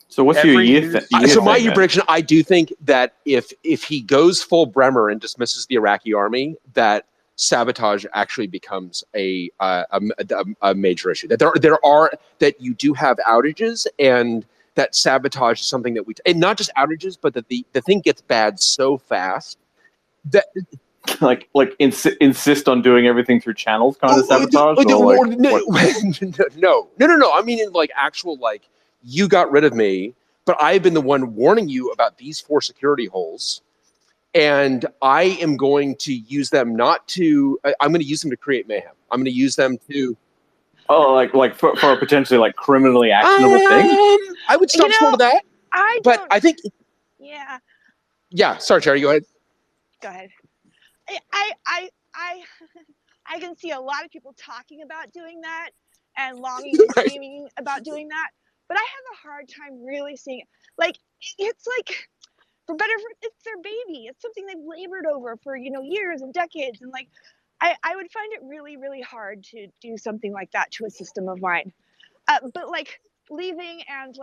So what's your year? So my year prediction, I do think that if he goes full Bremer and dismisses the Iraqi army, that sabotage actually becomes a major issue. That you do have outages, and that sabotage is something that and not just outages, but that the thing gets bad so fast that insist on doing everything through channels kind of sabotage. No. I mean, in actual you got rid of me, but I've been the one warning you about these 4 security holes. And I am going to use them I'm going to use them to create mayhem. I'm going to use them to... Oh, for a potentially criminally actionable thing? I would stop short of that. I think... Yeah. Yeah, sorry, Cherry, go ahead. Go ahead. I can see a lot of people talking about doing that and longing and dreaming about doing that, but I have a hard time really seeing it. It's it's their baby. It's something they've labored over for years and decades, and I would find it really, really hard to do something like that to a system of mine. But leaving and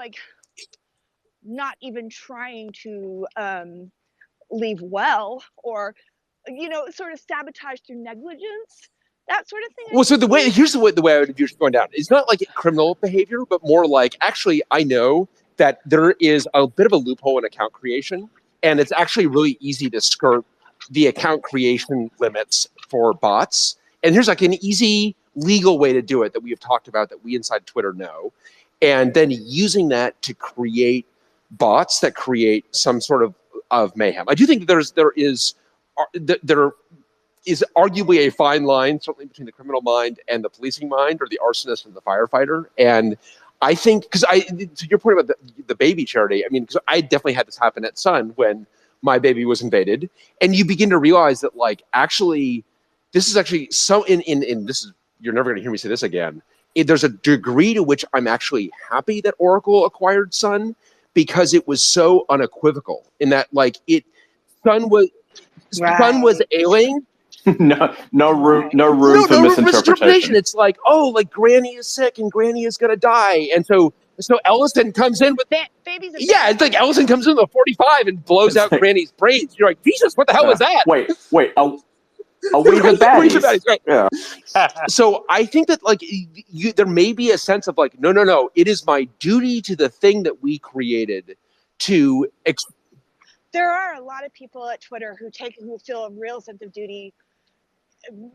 not even trying to leave well, or sort of sabotage through negligence, that sort of thing. Well, so here's the way I would view going down. It's not criminal behavior, but more actually, I know that there is a bit of a loophole in account creation, and it's actually really easy to skirt the account creation limits for bots. And here's an easy legal way to do it that we have talked about, that we inside Twitter know, and then using that to create bots that create some sort of mayhem. I do think that there is arguably a fine line, certainly between the criminal mind and the policing mind, or the arsonist and the firefighter. And I think, to your point about the baby, Charity, I mean, because I definitely had this happen at Sun when my baby was invaded, and you begin to realize that actually, this is actually so in this is, you're never going to hear me say this again. There's a degree to which I'm actually happy that Oracle acquired Sun, because it was so unequivocal in that Sun was ailing. no room for misinterpretation. It's Granny is sick and Granny is gonna die, and so Ellison comes in with babies. It's Ellison comes in with a 45 and blows out Granny's brains. You're like, Jesus, what the hell was that? Wait, are we the baddies? Right. Yeah. So I think that there may be a sense of no, it is my duty to the thing that we created to. There are a lot of people at Twitter who feel a real sense of duty,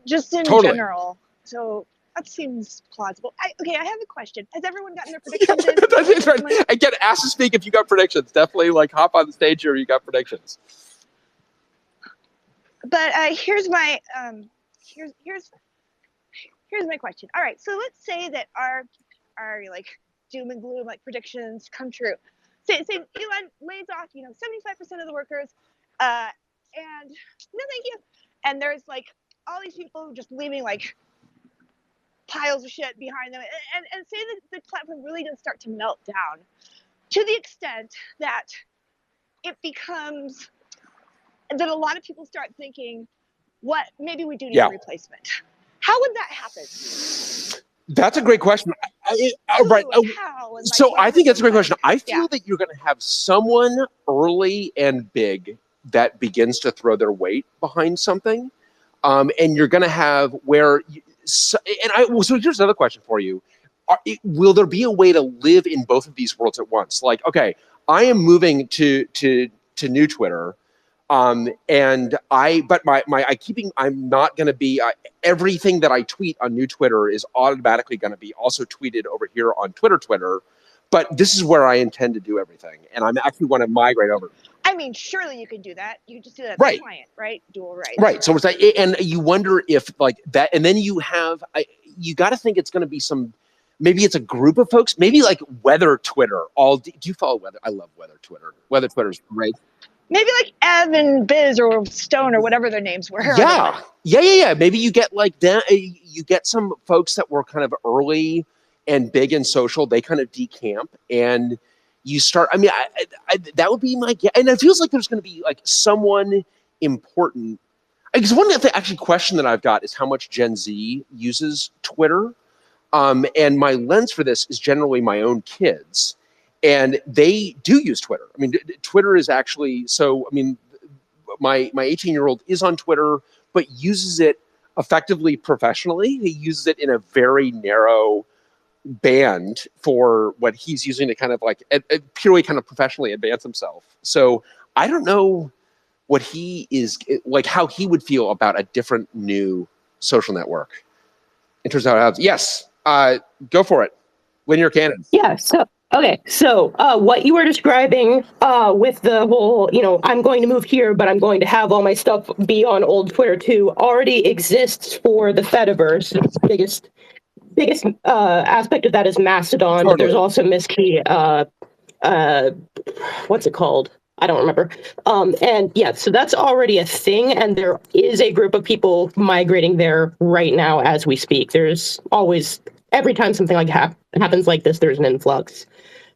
just in general. So that seems plausible. I have a question. Has everyone gotten their predictions in? That's right. Again, ask to speak if you got predictions. Definitely hop on the stage here if you got predictions. But here's my here's my question. All right, so let's say that our doom and gloom predictions come true. Say Elon lays off 75% of the workers, and no thank you. and there's like all these people just leaving like piles of shit behind them, and say that the platform really does start to melt down to the extent that it becomes that a lot of people start thinking, what, maybe we do need a replacement. How would that happen? That's a great question. Right. How? And, like, So I think that's a great question. I feel Yeah. that you're going to have someone early and big that begins to throw their weight behind something. And you're going to have so here's another question for you. Will there be a way to live in both of these worlds at once? Like, okay, I am moving to new Twitter. I'm not going to be, everything that I tweet on new Twitter is automatically going to be also tweeted over here on Twitter. But this is where I intend to do everything. And I'm actually want to migrate over. I mean, surely you can do that. You can just do that as Right. a client, right? Dual rights. Right. So it's like, and you wonder if like that, and then you have, you got to think it's going to be maybe it's a group of folks, maybe like Whither Twitter. Do you follow Whither? I love Whither Twitter. Whither Twitter's great. Maybe like Ev and Biz or Stone or whatever their names were. Yeah. Maybe you get like that. You get some folks that were kind of early and big and social. They kind of decamp, and you start. I mean, that would be my guess. And it feels like there's going to be like someone important. Because one actually question that I've got is how much Gen Z uses Twitter, and my lens for this is generally my own kids. And they do use Twitter. I mean, Twitter is actually, so, I mean, my 18-year-old is on Twitter, but uses it effectively professionally. He uses it in a very narrow band for what he's using to kind of like, purely kind of professionally advance himself. So I don't know what he is, like how he would feel about a different new social network. In terms of how it happens. Yes, go for it. Linear cannon. Yeah, so what you were describing with the whole, I'm going to move here, but I'm going to have all my stuff be on old Twitter too, already exists for the Fediverse. The biggest aspect of that is Mastodon, but there's also Miskey, what's it called? I don't remember. And yeah, so that's already a thing, and there is a group of people migrating there right now as we speak. There's always, every time something like happens like this, there's an influx.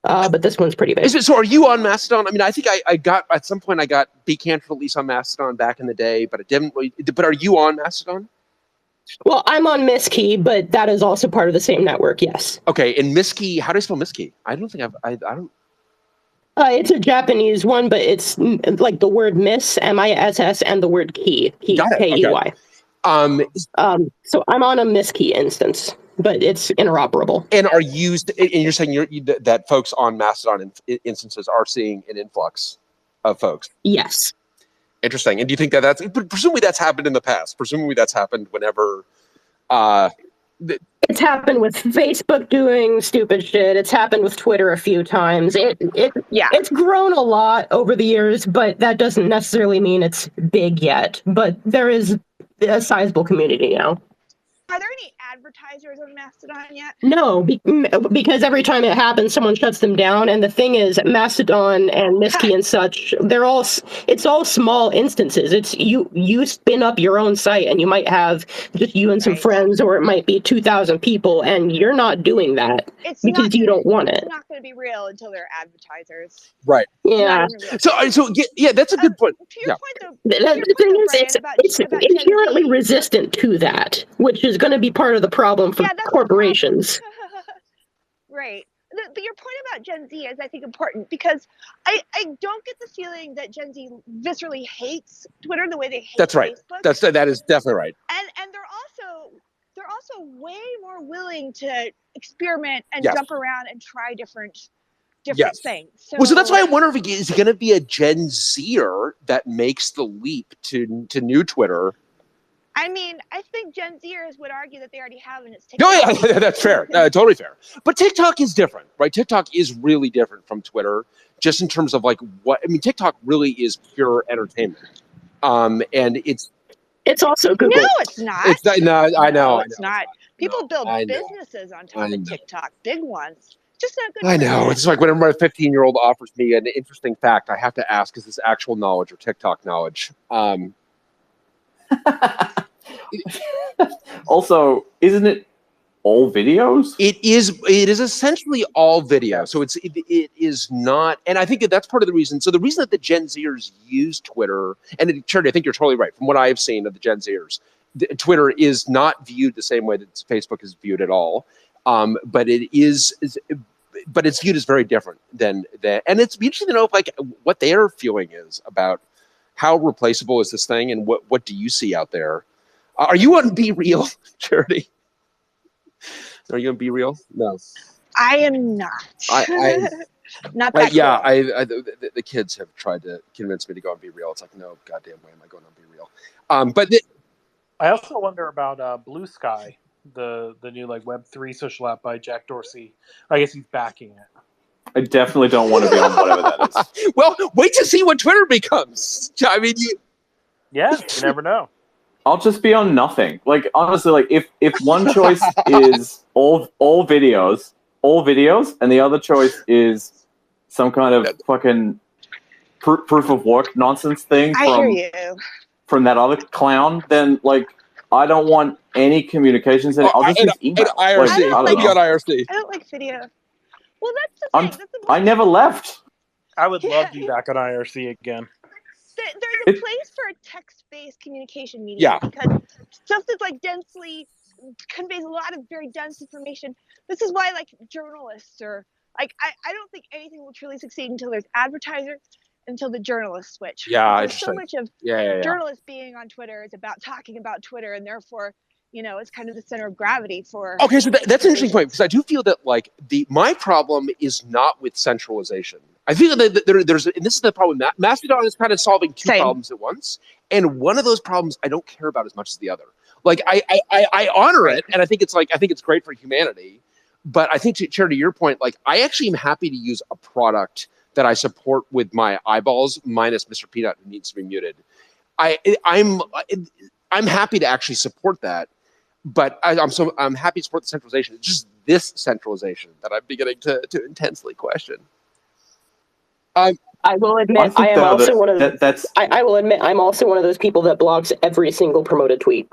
But this one's pretty big. So are you on Mastodon? I mean, I think I got, at some point I got Beacant release on Mastodon back in the day, but it didn't really, but are you on Mastodon? Well, I'm on Miskey, but that is also part of the same network, yes. Okay, and Miskey, how do I spell Miskey? I don't think I don't. It's a Japanese one, but it's like the word miss, MISS, and the word key, K-E-Y. Okay. So I'm on a Miskey instance, but it's interoperable. And you're saying that folks on Mastodon instances are seeing an influx of folks? Yes. Interesting. And do you think presumably that's happened in the past? Presumably that's happened whenever... It's happened with Facebook doing stupid shit. It's happened with Twitter a few times. It's grown a lot over the years, but that doesn't necessarily mean it's big yet. But there is a sizable community now. Are there any advertisers on Mastodon yet? No, because every time it happens, someone shuts them down. And the thing is, Mastodon and Miskey and such, it's all small instances. It's you spin up your own site, and you might have just you and some friends, or it might be 2,000 people, and you're not doing that because you don't want it. It's not going to be real until they're advertisers. Right. Yeah. So yeah, that's a good point. To your point, though, the thing is, it's inherently resistant to that, which is going to be part of the problem for corporations. Right. But your point about Gen Z is, I think, important, because I don't get the feeling that Gen Z viscerally hates Twitter the way they hate Facebook. That is definitely right. And they're also way more willing to experiment and jump around and try different things. So that's why I wonder if is going to be a Gen Zer that makes the leap to new Twitter. I mean, I think Gen Zers would argue that they already have, and it's TikTok. Oh, yeah, that's fair. Totally fair. But TikTok is different, right? TikTok is really different from Twitter, just in terms of like TikTok really is pure entertainment. And it's also Google. No, it's not. I know. It's not. People build businesses on top of TikTok, big ones. Just not good. I know. It's like whenever my 15-year-old offers me an interesting fact, I have to ask, is this actual knowledge or TikTok knowledge? Also, isn't it all videos? It is essentially all video. So it is not, and I think that's part of the reason. So the reason that the Gen Zers use Twitter, and Charity, I think you're totally right. From what I have seen of the Gen Zers, Twitter is not viewed the same way that Facebook is viewed at all. But it's viewed as very different than that. And it's interesting to know what their feeling is about how replaceable is this thing, and what do you see out there? Are you on Be Real, Charity? Are you on Be Real? No, I am not. Not that yeah, cool. The kids have tried to convince me to go on Be Real. It's like, no goddamn way am I going on Be Real. But I also wonder about Blue Sky, the new like Web3 social app by Jack Dorsey. I guess he's backing it. I definitely don't want to be on whatever that is. Well, wait to see what Twitter becomes. I mean, you never know. I'll just be on nothing. Like, honestly, like if one choice is all videos, and the other choice is some kind of fucking proof of work nonsense thing from that other clown, then like I don't want any communications in it. I'll just use email. IRC. Like, you got IRC. I don't like video. Well, that's the thing. That's the I never left. I would love to be back on IRC again. There's a place for a text-based communication medium because stuff that's like densely conveys a lot of very dense information. This is why like journalists or like I don't think anything will truly succeed until there's advertisers, until the journalists switch. Yeah, there's so much of journalists being on Twitter is about talking about Twitter, and therefore, it's kind of the center of gravity for. Okay, so that's an interesting point, because I do feel that like my problem is not with centralization. I feel that there's, and this is the problem. Mastodon is kind of solving two problems at once, and one of those problems I don't care about as much as the other. Like I honor it, and I think it's great for humanity. But I think to your point, like I actually am happy to use a product that I support with my eyeballs, minus Mr. Peanut, who needs to be muted. I'm happy to actually support that, but I'm happy to support the centralization. It's just this centralization that I'm beginning to intensely question. I will admit I am also one of those. I will admit I'm also one of those people that blogs every single promoted tweet.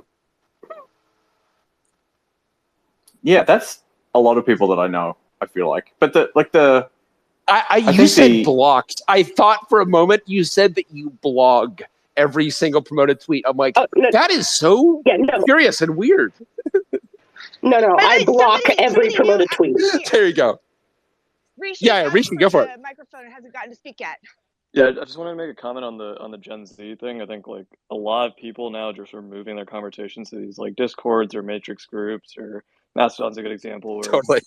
Yeah, that's a lot of people that I know. I feel like, but you said blocked. I thought for a moment you said that you blog every single promoted tweet. I'm like, that is so curious and weird. No, I block every promoted tweet. There you go. Rishi, Rishi, go for it. The microphone hasn't gotten to speak yet. Yeah, I just wanted to make a comment on the Gen Z thing. I think like a lot of people now just are moving their conversations to these like Discords or Matrix groups, or Mastodon's a good example where totally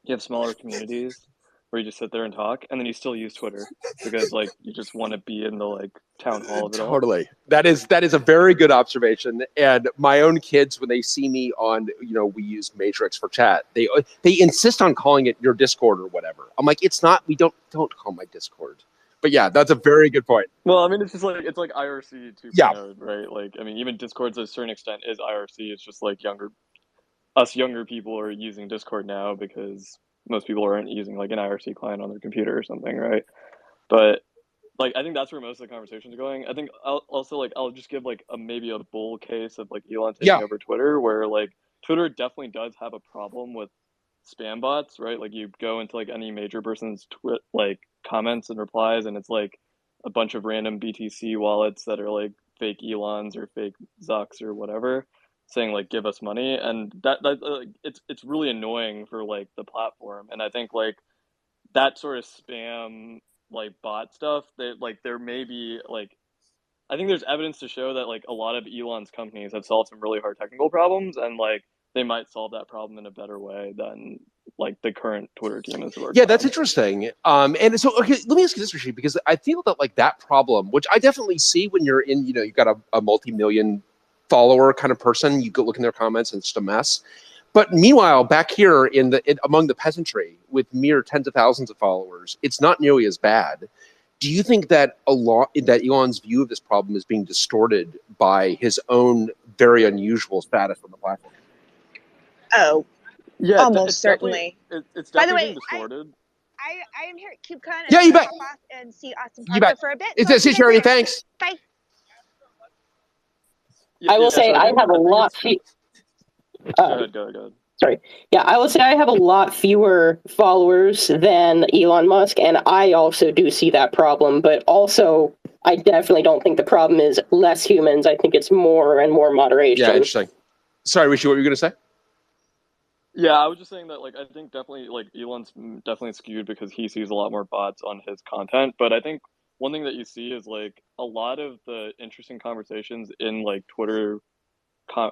you have smaller communities where you just sit there and talk, and then you still use Twitter because like you just want to be in the like town hall of it all. Totally. That is a very good observation. And my own kids, when they see me on, we use Matrix for chat, they insist on calling it your Discord or whatever. I'm like, it's not. We don't call my Discord. But yeah, that's a very good point. Well, I mean, it's like IRC 2.0, right? Like, I mean, even Discord to a certain extent is IRC. It's just like younger people are using Discord now because most people aren't using like an IRC client on their computer or something, right? But like, I think that's where most of the conversations are going. I think I'll just give like maybe a bull case of like Elon taking over Twitter, where like Twitter definitely does have a problem with spam bots, right? Like you go into like any major person's like comments and replies, and it's like a bunch of random BTC wallets that are like fake Elons or fake Zucks or whatever, saying like give us money, and that it's really annoying for like the platform. And I think like that sort of spam like bot stuff, that like there may be like, I think there's evidence to show that like a lot of Elon's companies have solved some really hard technical problems, and like they might solve that problem in a better way than like the current Twitter team is working. Yeah, that's interesting. And so, okay, let me ask you this, Rishi, because I feel that like that problem, which I definitely see when you're in, you've got a multi-million follower kind of person, you go look in their comments and it's just a mess. But meanwhile, back here among the peasantry with mere tens of thousands of followers, it's not nearly as bad. Do you think that that Elon's view of this problem is being distorted by his own very unusual status on the platform? Oh, yeah, almost certainly. It's definitely being distorted. I am here at KubeCon. Yeah, you bet. And see Austin Parker for a bit. It's Charity. Thanks. Bye. I will say I have a lot. Go ahead. Sorry. Yeah, I will say I have a lot fewer followers than Elon Musk, and I also do see that problem. But also, I definitely don't think the problem is less humans. I think it's more and more moderation. Yeah, interesting. Sorry, Rishi, what were you going to say? Yeah, I was just saying that, like, I think definitely, like, Elon's definitely skewed because he sees a lot more bots on his content. But I think one thing that you see is, like, a lot of the interesting conversations in, like, Twitter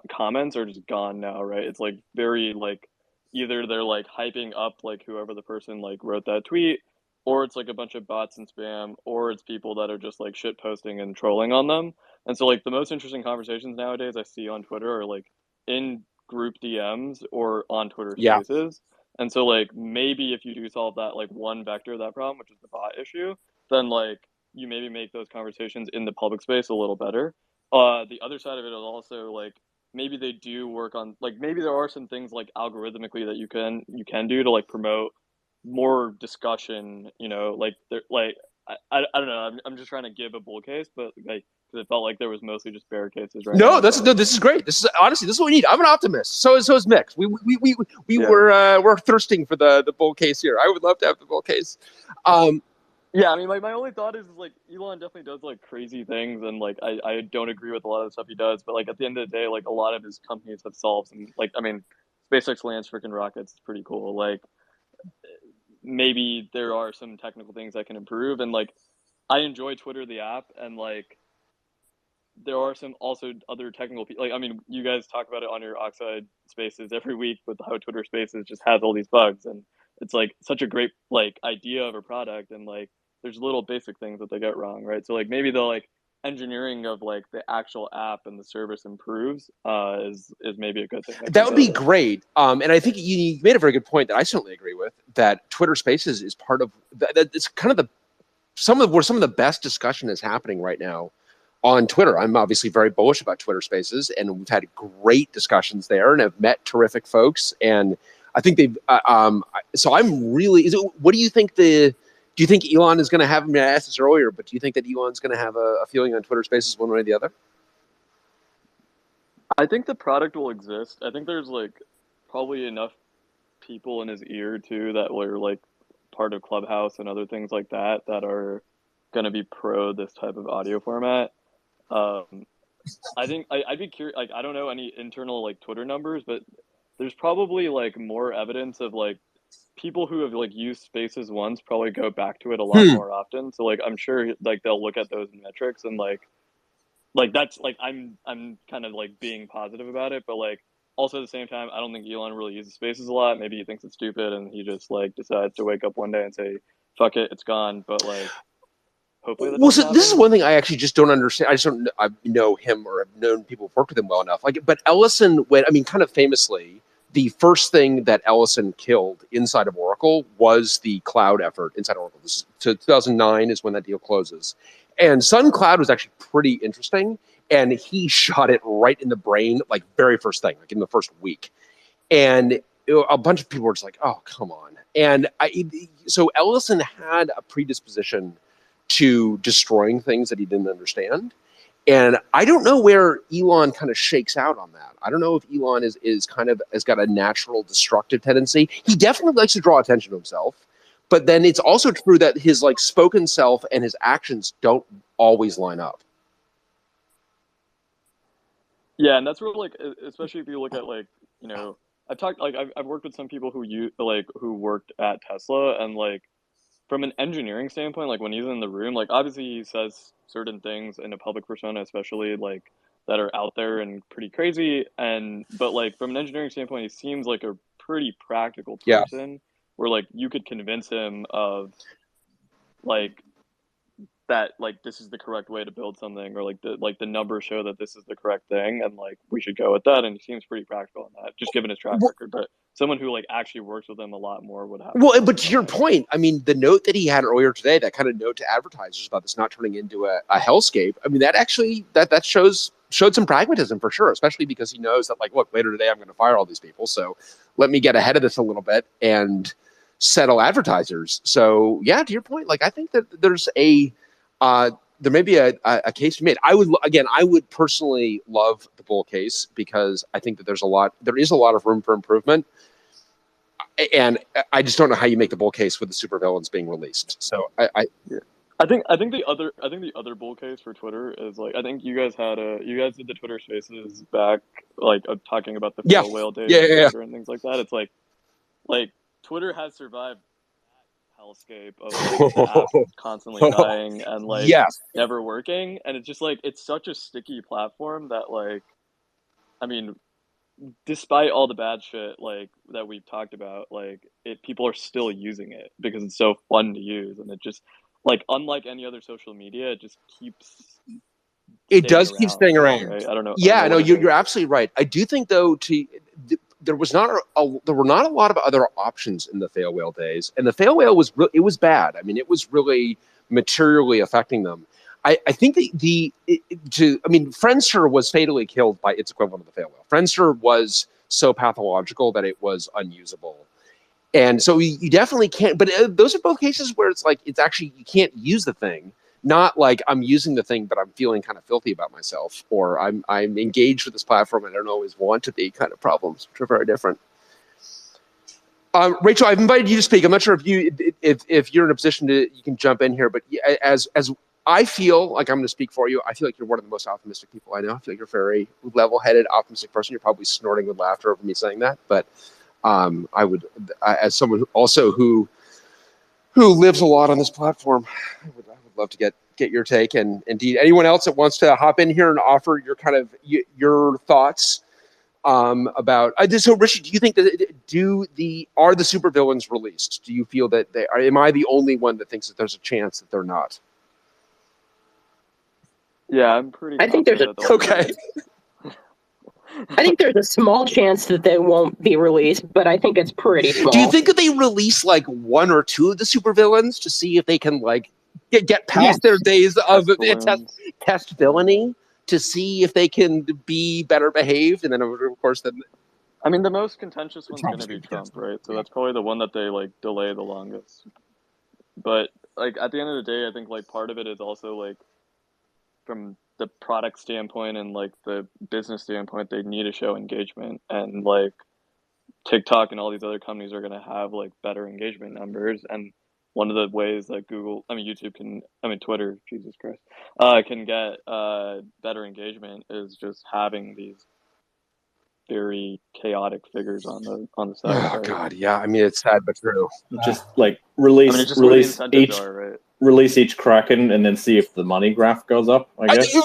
comments are just gone now, right? It's, like, very, like, either they're, like, hyping up, like, whoever the person, like, wrote that tweet, or it's, like, a bunch of bots and spam, or it's people that are just, like, shit posting and trolling on them. And so, like, the most interesting conversations nowadays I see on Twitter are, like, in group DMs or on Twitter Yeah. Spaces. And so, like, maybe if you do solve that, like, one vector of that problem, which is the bot issue, then, like, you maybe make those conversations in the public space a little better. The other side of it is also, like, maybe they do work on, like, maybe there are some things, like, algorithmically that you can do to, like, promote more discussion, you know, like, I don't know, I'm just trying to give a bull case, but, like, because it felt like there was mostly just bear cases right now. No, this is great. This is honestly, this is what we need. I'm an optimist. So is Mix. We're thirsting for the bull case here. I would love to have the bull case. Yeah, I mean, like, my only thought is, like, Elon definitely does, like, crazy things, and, like, I don't agree with a lot of the stuff he does, but, like, at the end of the day, like, a lot of his companies have solved, and, like, I mean, SpaceX lands freaking rockets. It's pretty cool. Like, maybe there are some technical things that can improve, and, like, I enjoy Twitter, the app, and, like, there are some also other technical people. Like, I mean, you guys talk about it on your Oxide Spaces every week with how Twitter Spaces just has all these bugs, and it's, like, such a great, like, idea of a product, and, like, there's little basic things that they get wrong, right? So, like, maybe the, like, engineering of, like, the actual app and the service improves is maybe a good thing. That would be great. And I think you made a very good point that I certainly agree with, that Twitter Spaces is part of that. It's kind of some of the best discussion is happening right now on Twitter. I'm obviously very bullish about Twitter Spaces, and we've had great discussions there, and have met terrific folks. And I think they've. So I'm really. What do you think? Do you think Elon is going to have? I mean, I asked this earlier, but do you think that Elon's going to have a feeling on Twitter Spaces one way or the other? I think the product will exist. I think there's, like, probably enough people in his ear too that were, like, part of Clubhouse and other things like that are going to be pro this type of audio format. I think I'd be curious. Like, I don't know any internal, like, Twitter numbers, but there's probably, like, more evidence of, like, people who have, like, used Spaces once probably go back to it a lot more often. So, like, I'm sure, like, they'll look at those metrics and, like that's, like, I'm kind of, like, being positive about it, but, like, also at the same time, I don't think Elon really uses Spaces a lot. Maybe he thinks it's stupid and he just, like, decides to wake up one day and say, "Fuck it, it's gone." But, like, hopefully that doesn't happen. This is one thing I actually just don't understand. I just don't know him, or have known people who've worked with him well enough. Like, but Ellison, kind of famously, the first thing that Ellison killed inside of Oracle was the cloud effort inside Oracle. This is, 2009 is when that deal closes. And Sun Cloud was actually pretty interesting, and he shot it right in the brain, like, very first thing, like in the first week. And a bunch of people were just like, "Oh, come on." And so Ellison had a predisposition to destroying things that he didn't understand. And I don't know where Elon kind of shakes out on that. I don't know if Elon is kind of has got a natural destructive tendency. He definitely likes to draw attention to himself, but then it's also true that his, like, spoken self and his actions don't always line up. Yeah, and that's where, like, especially if you look at, like, you know, I've worked with some people who worked at Tesla, and, like, from an engineering standpoint, like, when he's in the room, like, obviously he says certain things in a public persona, especially, like, that are out there and pretty crazy, but, like, from an engineering standpoint, he seems like a pretty practical person, where, like, you could convince him of, like, that, like, this is the correct way to build something, or, like, the numbers show that this is the correct thing, and, like, we should go with that. And he seems pretty practical on that, just given his track record. But someone who, like, actually works with him a lot more would have. Well, but to your point, I mean, the note that he had earlier today, that kind of note to advertisers about this not turning into a hellscape, I mean, that actually that showed some pragmatism for sure, especially because he knows that, like, look, later today I'm going to fire all these people, so let me get ahead of this a little bit and settle advertisers. So yeah, to your point, like, I think that there's there may be a case to be made. I would personally love the bull case because I think that there is a lot of room for improvement. And I just don't know how you make the bull case with the supervillains being released. So I think the other bull case for Twitter is like, I think you guys did the Twitter Spaces back, like talking about the fail whale days and things like that. It's like Twitter has survived that hellscape of like the app constantly dying and like never working, and it's just like it's such a sticky platform that like, I mean, despite all the bad shit like that we've talked about, like people are still using it because it's so fun to use, and it just like unlike any other social media, it just keeps. It does keep staying around. Right? I don't know. Yeah, no, you're absolutely right. I do think though there were not a lot of other options in the fail whale days, and the fail whale was bad. I mean, it was really materially affecting them. I think Friendster was fatally killed by its equivalent of the fail whale. Friendster was so pathological that it was unusable. And so you definitely can't, but those are both cases where it's like, it's actually, you can't use the thing. Not like I'm using the thing, but I'm feeling kind of filthy about myself, or I'm engaged with this platform and I don't always want to be kind of problems, which are very different. Rachel, I've invited you to speak. I'm not sure if you're in a position you can jump in here, but as I feel like I'm going to speak for you. I feel like you're one of the most optimistic people I know. I feel like you're a very level-headed, optimistic person. You're probably snorting with laughter over me saying that, but I would, as someone who lives a lot on this platform, I would love to get your take, and indeed anyone else that wants to hop in here and offer your kind of your thoughts about. So, Richie, do you think that are the supervillains released? Do you feel that they are? Am I the only one that thinks that there's a chance that they're not? Yeah, I'm pretty. I think there's okay. I think there's a small chance that they won't be released, but I think it's pretty small. Do you think that they release like one or two of the supervillains to see if they can like get past their days of test villainy, to see if they can be better behaved, and then of course I mean, the most contentious one's going to be Trump, right? So that's probably the one that they like delay the longest. But like at the end of the day, I think like part of it is also like from the product standpoint and like the business standpoint, they need to show engagement, and like TikTok and all these other companies are going to have like better engagement numbers. And one of the ways that Twitter, Jesus Christ, can get better engagement is just having these very chaotic figures on the side. Oh right? God, yeah. I mean, it's sad but true. Just like release each Kraken and then see if the money graph goes up. I guess.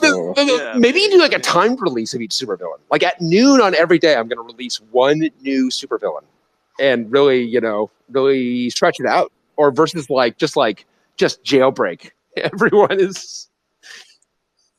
Maybe you do like a timed release of each supervillain. Like at noon on every day, I'm going to release one new supervillain, and really stretch it out. Or versus just jailbreak. Everyone is.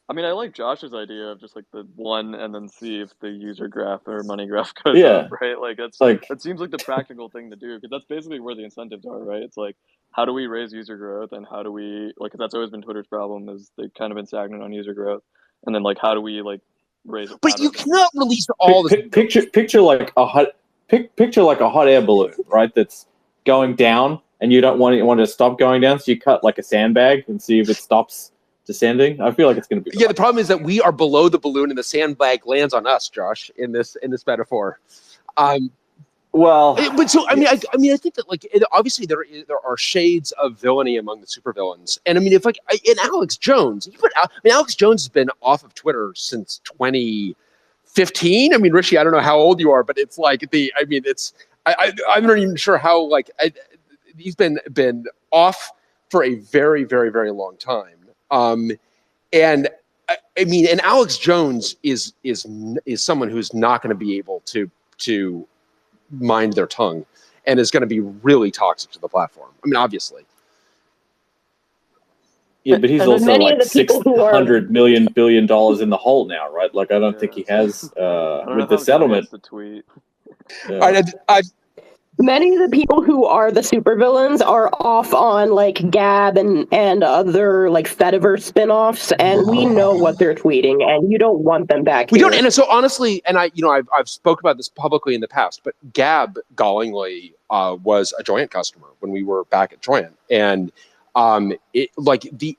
I mean, I like Josh's idea of just like the one and then see if the user graph or money graph goes up, right? Like that seems like the practical thing to do, because that's basically where the incentives are, right? It's like, how do we raise user growth, and how do we cause that's always been Twitter's problem, is they've kind of been stagnant on user growth, and then like how do we like raise it? But you cannot release all the picture like a hot air balloon, right? That's going down, and you don't want it to stop going down, so you cut like a sandbag and see if it stops descending. I feel like it's going to be. Yeah, the problem is that we are below the balloon, and the sandbag lands on us, Josh. In this metaphor, I think that obviously there are shades of villainy among the supervillains, and I mean, if like in Alex Jones, Alex Jones has been off of Twitter since 2015. I mean, Richie, I don't know how old you are, but it's like I'm not even sure how he's been off for a very, very, very long time. And Alex Jones is someone who's not going to be able to mind their tongue, and is going to be really toxic to the platform. I mean, obviously. Yeah, but he's also like $600 billion in the hole now, right? Like, I don't think he has with the settlement. The tweet. Yeah. Many of the people who are the supervillains are off on like Gab and other like Fediverse spin-offs, and we know what they're tweeting, and you don't want them back. We don't, and so honestly, and I've spoke about this publicly in the past, but Gab Gallingly was a Joyent customer when we were back at Joyent, and like the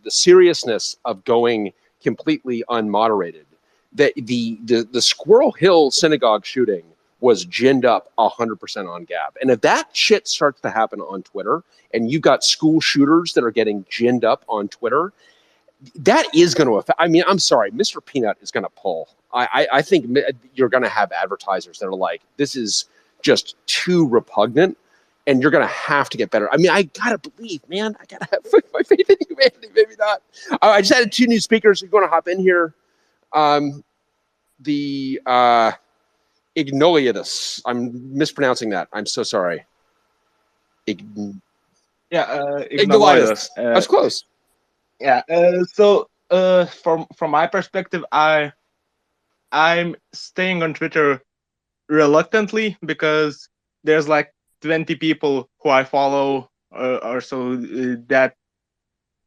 seriousness of going completely unmoderated. The Squirrel Hill synagogue shooting was ginned up 100% on Gab, and if that shit starts to happen on Twitter, and you've got school shooters that are getting ginned up on Twitter, that is going to affect. I mean, I'm sorry, Mr. Peanut is going to pull. I think you're going to have advertisers that are like, this is just too repugnant, and you're going to have to get better. I mean, I got to believe, man. I got to have my faith in humanity. Maybe not. I just added 2 new speakers. You're going to hop in here. The Ignoliatus. I'm mispronouncing that. I'm so sorry. Ignoliatus. That's close. Yeah. So from my perspective, I'm staying on Twitter reluctantly because there's like 20 people who I follow or so that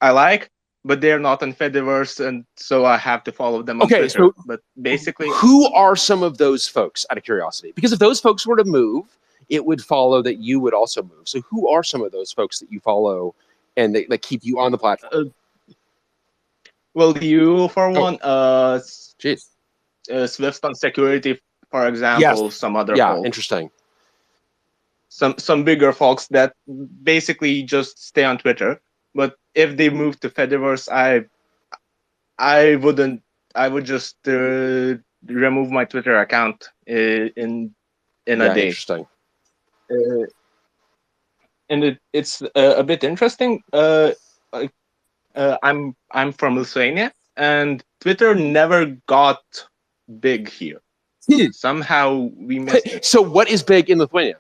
I like, but they're not on Fediverse, and so I have to follow them on Twitter. So but basically, who are some of those folks, out of curiosity? Because if those folks were to move, it would follow that you would also move. So who are some of those folks that you follow and that keep you on the platform? Well, you for one, Jeez. Swift on security, for example, Yes. some other Yeah, folks. interesting. Some bigger folks that basically just stay on Twitter. But if they move to Fediverse, I would just remove my Twitter account in a day. Interesting. And it's a bit interesting. I'm from Lithuania, and Twitter never got big here. Somehow we missed it. So what is big in Lithuania?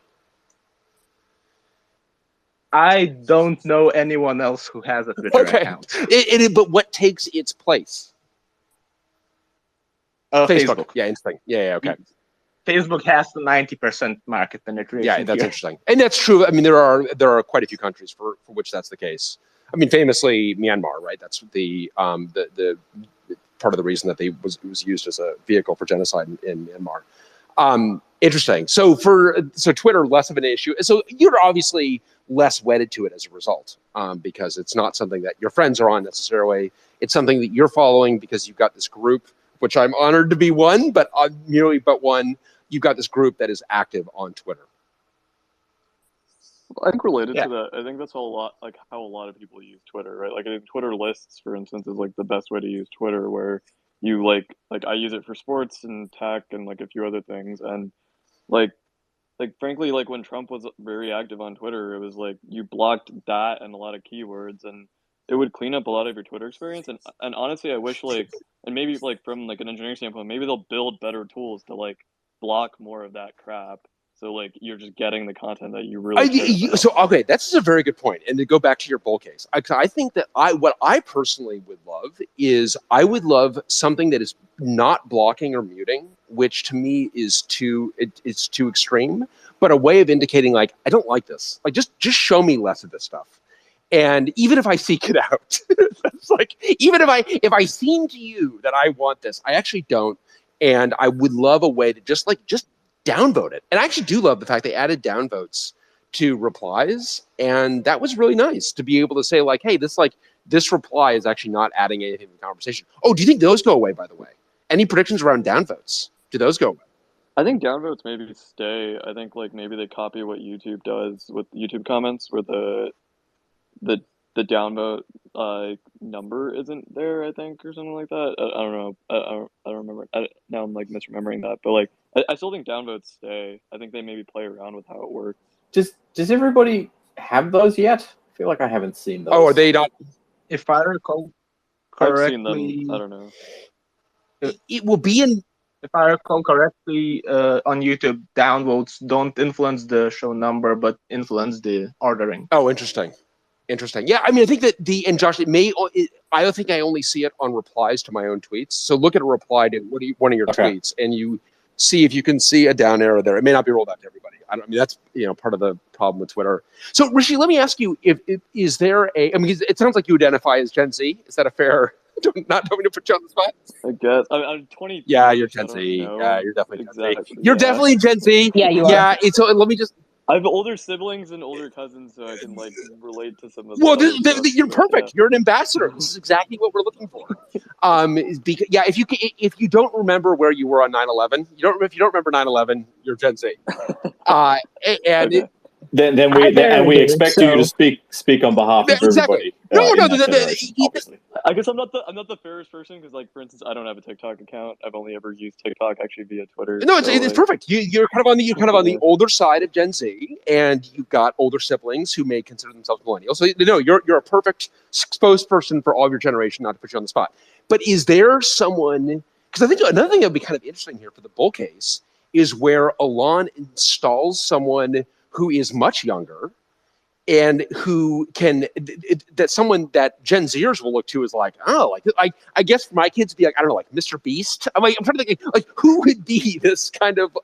I don't know anyone else who has a Twitter account. But what takes its place? Facebook. Yeah, interesting. Yeah, okay. Facebook has the 90% market penetration. Yeah, that's here. interesting, and that's true. I mean, there are quite a few countries for which that's the case. I mean, famously Myanmar, right? That's the part of the reason that it was used as a vehicle for genocide in Myanmar. Interesting. So Twitter, less of an issue. So you're obviously less wedded to it as a result, because it's not something that your friends are on necessarily. It's something that you're following because you've got this group, which I'm honored to be one, but one. You've got this group that is active on Twitter. I think related to that, I think that's how a lot of people use Twitter, right? Like I think Twitter lists, for instance, is like the best way to use Twitter, where you like I use it for sports and tech and like a few other things, and like frankly, like when Trump was very active on Twitter, it was like you blocked that and a lot of keywords, and it would clean up a lot of your Twitter experience. And honestly, I wish and maybe from like an engineering standpoint, maybe they'll build better tools to like block more of that crap. So like you're just getting the content that you really care about. So okay, that's a very good point. And to go back to your bull case, I think that what I personally would love is I would love something that is not blocking or muting, which to me is it's too extreme, but a way of indicating like I don't like this. Like just show me less of this stuff. And even if I seek it out, it's like even if I seem to you that I want this, I actually don't. And I would love a way to just downvote it. And I actually do love the fact they added downvotes to replies, and that was really nice to be able to say like, hey, this reply is actually not adding anything to the conversation. Oh, do you think those go away, by the way? Any predictions around downvotes? Do those go away? I think downvotes maybe stay. I think like maybe they copy what YouTube does with YouTube comments, where the downvote number isn't there, I think, or something like that. I don't know. I don't remember. Now I'm like misremembering that, but like I still think downvotes stay. I think they maybe play around with how it works. Does everybody have those yet? I feel like I haven't seen those. Oh, are they not? If I recall correctly, I've seen them. I don't know. It will be in. If I recall correctly, on YouTube, downvotes don't influence the show number, but influence the ordering. Oh, interesting. Yeah, I mean, I think that and Josh, I don't think I only see it on replies to my own tweets. So look at a reply to one of your tweets, and you see if you can see a down arrow there. It may not be rolled out to everybody. I mean, that's part of the problem with Twitter. So Rishi, let me ask you: is there a? I mean, it sounds like you identify as Gen Z. Is that a fair? Not me to put you on the spot. I guess I'm 20. Yeah, you're Gen Z. Yeah, you're definitely Gen Z. You're definitely Gen Z. Yeah, you are. Yeah. So let me just. I have older siblings and older cousins, so I can like relate to some of Well, the other stuff, you're but, perfect. You're an ambassador. This is exactly what we're looking for. If you don't remember where you were on 9/11, if you don't remember 9/11, you're Gen Z. And Okay. Then we expect you to speak on behalf of exactly. everybody. In that generation, obviously. I guess I'm not the fairest person because, like, for instance, I don't have a TikTok account. I've only ever used TikTok actually via Twitter. No, so, it's like, perfect. You're kind of on the older side of Gen Z, and you've got older siblings who may consider themselves millennials. So no, you're a perfect exposed person for all of your generation. Not to put you on the spot, but is there someone? Because I think another thing that would be kind of interesting here for the bull case is where Elon installs someone who is much younger and who can that someone that Gen Zers will look to as like, oh, like I guess for my kids to be like, I don't know, like Mr. Beast. I'm trying to think like who would be this kind of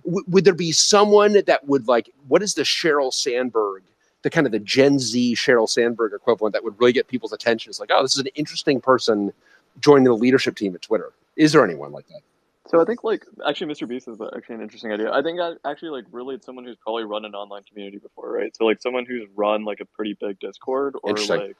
would there be someone that would like, what is the Sheryl Sandberg, the kind of the Gen Z Sheryl Sandberg equivalent that would really get people's attention? It's like, oh, this is an interesting person joining the leadership team at Twitter. Is there anyone like that? So I think, like, actually, Mr. Beast is actually an interesting idea. I think actually, like, really, it's someone who's probably run an online community before, right? So, like, someone who's run like a pretty big Discord or like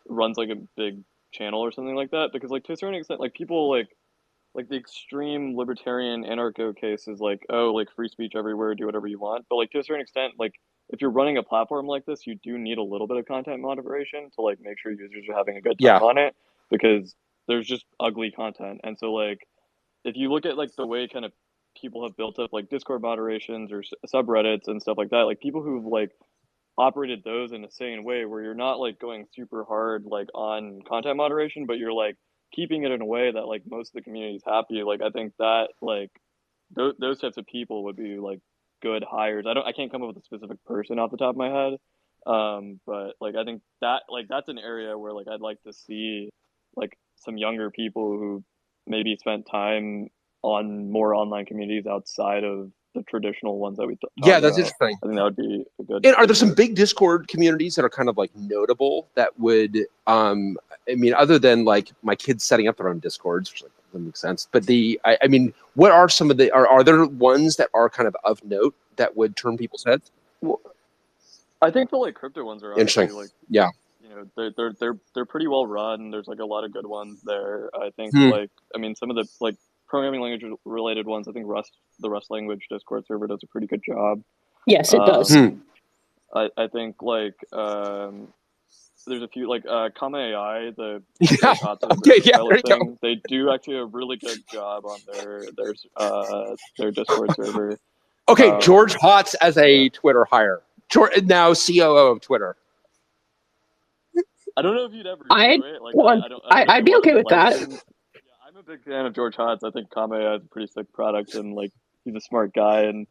runs like a big channel or something like that. Because, like, to a certain extent, like, people like the extreme libertarian anarcho case is like, oh, like free speech everywhere, do whatever you want. But like to a certain extent, like if you're running a platform like this, you do need a little bit of content moderation to like make sure users are having a good time on it, because there's just ugly content. And so like if you look at like the way kind of people have built up like Discord moderations or subreddits and stuff like that, like people who've like operated those in a sane way where you're not like going super hard like on content moderation, but you're like keeping it in a way that like most of the community is happy. Like I think that like those types of people would be like good hires. I can't come up with a specific person off the top of my head, but like I think that like that's an area where like I'd like to see like some younger people who maybe spent time on more online communities outside of the traditional ones that we talk about. That's interesting. I think that would be a good. And are there some big Discord communities that are kind of like notable that would, I mean, other than like my kids setting up their own Discords, which like doesn't make sense, but I mean, what are some of the, are there ones that are kind of note that would turn people's heads? Well, I think the like crypto ones are interesting. Like, yeah, you know, they're pretty well run. There's like a lot of good ones there. I think like, I mean, some of the like programming language related ones, I think the Rust language Discord server does a pretty good job. Yes, it does. I think like there's a few like Kama AI, the thing, they do actually a really good job on their Discord server. Okay, George Hotz as a Twitter hire. Now COO of Twitter. I don't know if you'd ever do it. Like, I'd be okay with that. Yeah, I'm a big fan of George Hotz. I think Kame has a pretty sick product, and like he's a smart guy and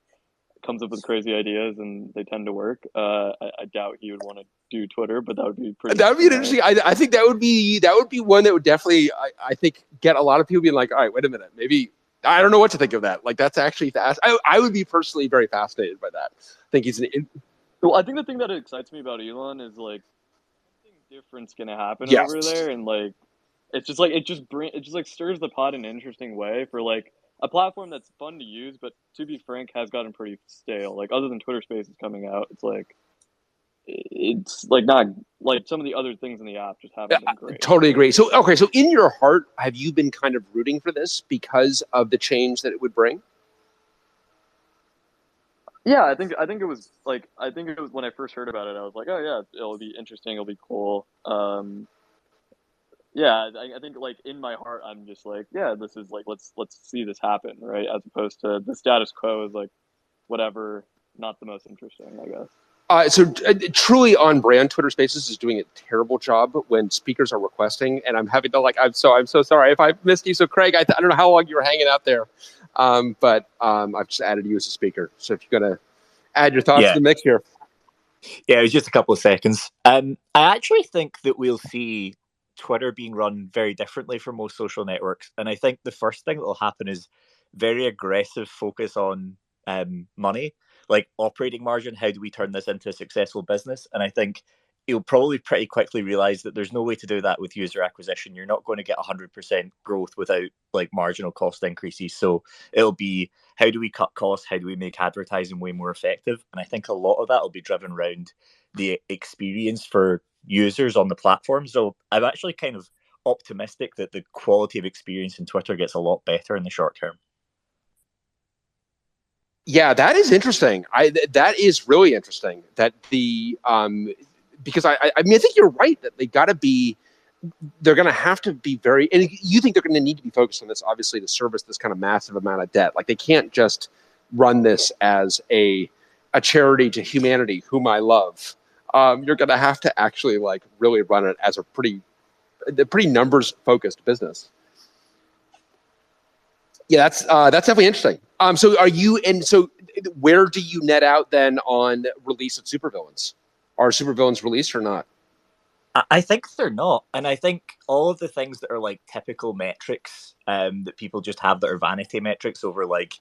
comes up with crazy ideas, and they tend to work. I doubt he would want to do Twitter, but that would be pretty. That would be interesting. I think that would be one that would definitely I think get a lot of people being like, all right, wait a minute, maybe. I don't know what to think of that. Like, that's actually fast. I would be personally very fascinated by that. I think he's well, I think the thing that excites me about Elon is like something different's gonna happen over there, and like it's just like it just like stirs the pot in an interesting way for like a platform that's fun to use, but to be frank, has gotten pretty stale. Like other than Twitter Spaces coming out, it's like not like some of the other things in the app just haven't been great. Totally agree. So okay, so in your heart, have you been kind of rooting for this because of the change that it would bring? Yeah, I think it was like when I first heard about it, I was like, oh yeah, it'll be interesting, it'll be cool. Yeah, I think like in my heart, I'm just like, yeah, this is like let's see this happen, right? As opposed to the status quo is like whatever, not the most interesting, I guess. So truly on brand, Twitter Spaces is doing a terrible job when speakers are requesting, and I'm having to like, I'm so sorry if I missed you. So Craig, I don't know how long you were hanging out there, but I've just added you as a speaker. So if you're gonna add your thoughts to the mix here. Yeah, it was just a couple of seconds. I actually think that we'll see Twitter being run very differently from most social networks, and I think the first thing that will happen is very aggressive focus on money. Like operating margin, how do we turn this into a successful business? And I think you'll probably pretty quickly realize that there's no way to do that with user acquisition. You're not going to get 100% growth without like marginal cost increases. So it'll be, how do we cut costs? How do we make advertising way more effective? And I think a lot of that will be driven around the experience for users on the platform. So I'm actually kind of optimistic that the quality of experience in Twitter gets a lot better in the short term. Yeah, that is interesting. That is really interesting. That the because I mean, I think you're right that they're going to have to be very, and you think they're going to need to be focused on this, obviously, to service this kind of massive amount of debt. Like, they can't just run this as a charity to humanity, whom I love. You're going to have to actually like really run it as a pretty numbers focused business. Yeah, that's definitely interesting. So where do you net out then on release of supervillains? Are supervillains released or not? I think they're not. And I think all of the things that are like typical metrics that people just have that are vanity metrics over like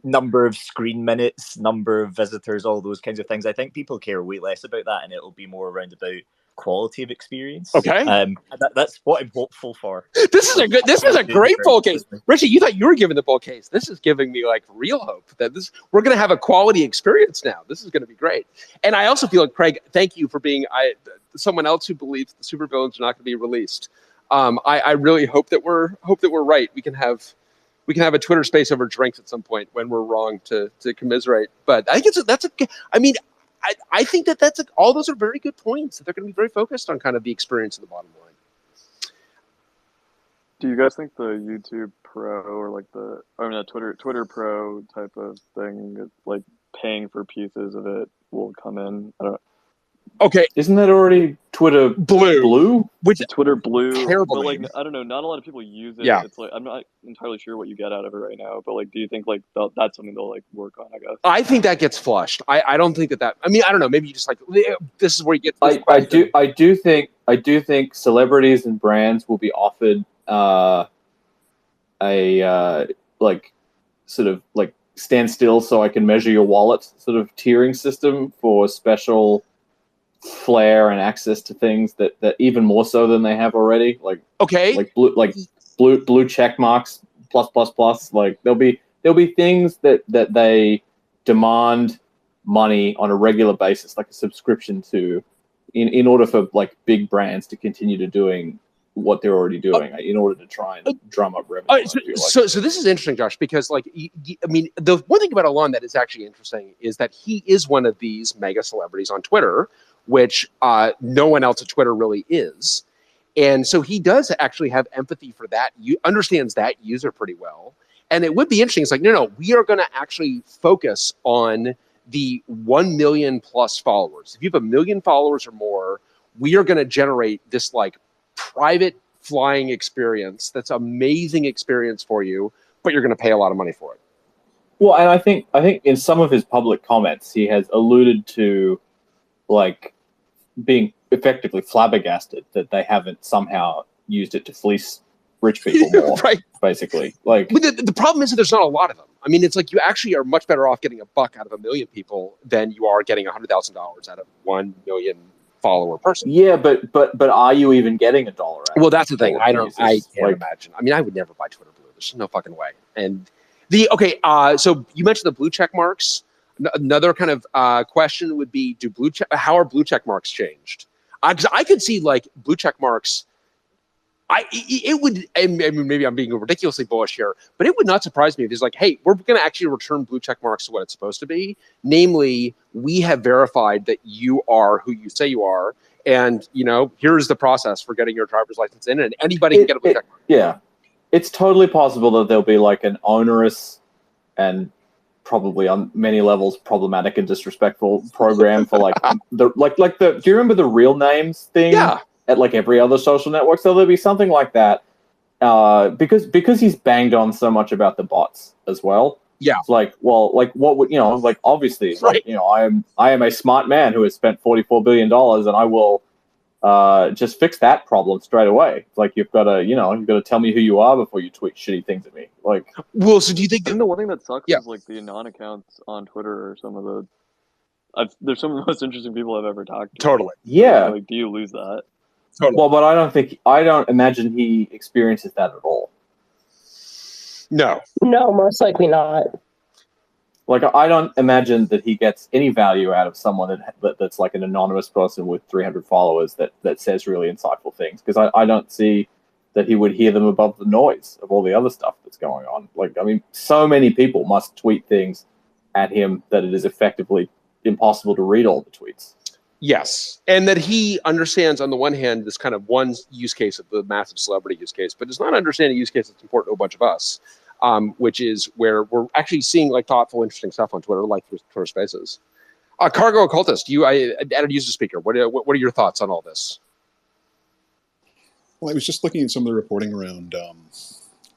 number of screen minutes, number of visitors, all those kinds of things, I think people care way less about that, and it'll be more around about quality of experience. Okay. That's what I'm hopeful for. This is a great bull case. Richie, you thought you were giving the bull case. This is giving me like real hope that we're going to have a quality experience now. This is going to be great. And I also feel like, Craig, thank you for being someone else who believes the supervillains are not going to be released. I really hope that we're right. We can have a Twitter space over drinks at some point when we're wrong to commiserate. But I think I think that's all those are very good points. That they're going to be very focused on kind of the experience of the bottom line. Do you guys think the YouTube Pro or like Twitter Pro type of thing, like paying for pieces of it, will come in? I don't know. Okay, isn't that already Twitter Blue? Which Twitter Blue? Terrible. But like, I don't know. Not a lot of people use it. Yeah. It's like, I'm not entirely sure what you get out of it right now. But like, do you think like that's something they'll like work on? I guess. I think that gets flushed. I don't think that. I mean, I don't know. Maybe you just like this is where you get. I do think celebrities and brands will be offered like sort of like stand still so I can measure your wallet sort of tiering system for special flair and access to things that even more so than they have already. Like blue check marks plus. Like there'll be things that they demand money on a regular basis, like a subscription to, in order for like big brands to continue to doing what they're already doing in order to try and drum up revenue. So this is interesting, Josh, because like, I mean, the one thing about Elon that is actually interesting is that he is one of these mega celebrities on Twitter, which no one else at Twitter really is. And so he does actually have empathy for that. Understands that user pretty well. And it would be interesting. It's like, no, we are going to actually focus on the 1 million plus followers. If you have 1 million followers or more, we are going to generate this like private flying experience that's amazing experience for you, but you're going to pay a lot of money for it. Well, and I think in some of his public comments, he has alluded to like being effectively flabbergasted that they haven't somehow used it to fleece rich people more, right? Basically, like the problem is that there's not a lot of them. I mean, it's like you actually are much better off getting $1 out of 1 million people than you are getting $100,000 out of 1 million follower person. Yeah, but are you even getting $1 out? Well, that's the thing. I can't imagine. I mean, I would never buy Twitter Blue. There's no fucking way. And so you mentioned the blue check marks. Another kind of question would be: how are blue check marks changed? Because I could see like blue check marks. It would, and maybe I'm being ridiculously bullish here, but it would not surprise me if it's like, hey, we're going to actually return blue check marks to what it's supposed to be. Namely, we have verified that you are who you say you are, and here's the process for getting your driver's license in, and anybody can get a blue check mark. Yeah, it's totally possible that there'll be like an onerous and probably on many levels problematic and disrespectful program for like do you remember the real names thing? Yeah. At like every other social network, so there'll be something like that, because he's banged on so much about the bots as well. Yeah, it's like, well, like what would like obviously, right. Like, I am a smart man who has spent $44 billion, and I will just fix that problem straight away. It's like you've got to tell me who you are before you tweet shitty things at me. Like, well, so do you think? I think the one thing that sucks is like the anon accounts on Twitter or some of the There's some of the most interesting people I've ever talked to. Totally. Yeah. Like, do you lose that? Totally. Well, but I don't imagine he experiences that at all. No. No, most likely not. Like, I don't imagine that he gets any value out of someone that's like an anonymous person with 300 followers that says really insightful things, because I don't see that he would hear them above the noise of all the other stuff that's going on. Like, I mean, so many people must tweet things at him that it is effectively impossible to read all the tweets. Yes, and that he understands, on the one hand, this kind of one use case of the massive celebrity use case, but does not understand a use case that's important to a bunch of us, which is where we're actually seeing like thoughtful, interesting stuff on Twitter, like Twitter Spaces. Cargo Occultist, I added you as a speaker. What are your thoughts on all this? Well, I was just looking at some of the reporting around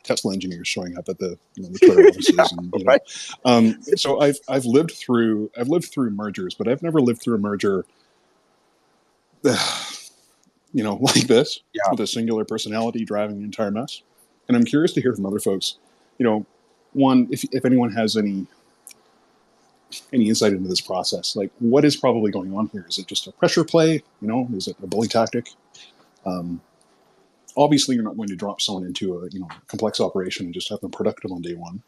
Tesla engineers showing up at the Twitter offices, and right. So I've lived through mergers, but I've never lived through a merger, like this, with a singular personality driving the entire mess. And I'm curious to hear from other folks. One, if anyone has any insight into this process, like what is probably going on here? Is it just a pressure play? Is it a bully tactic? Obviously, you're not going to drop someone into a complex operation and just have them productive on day one.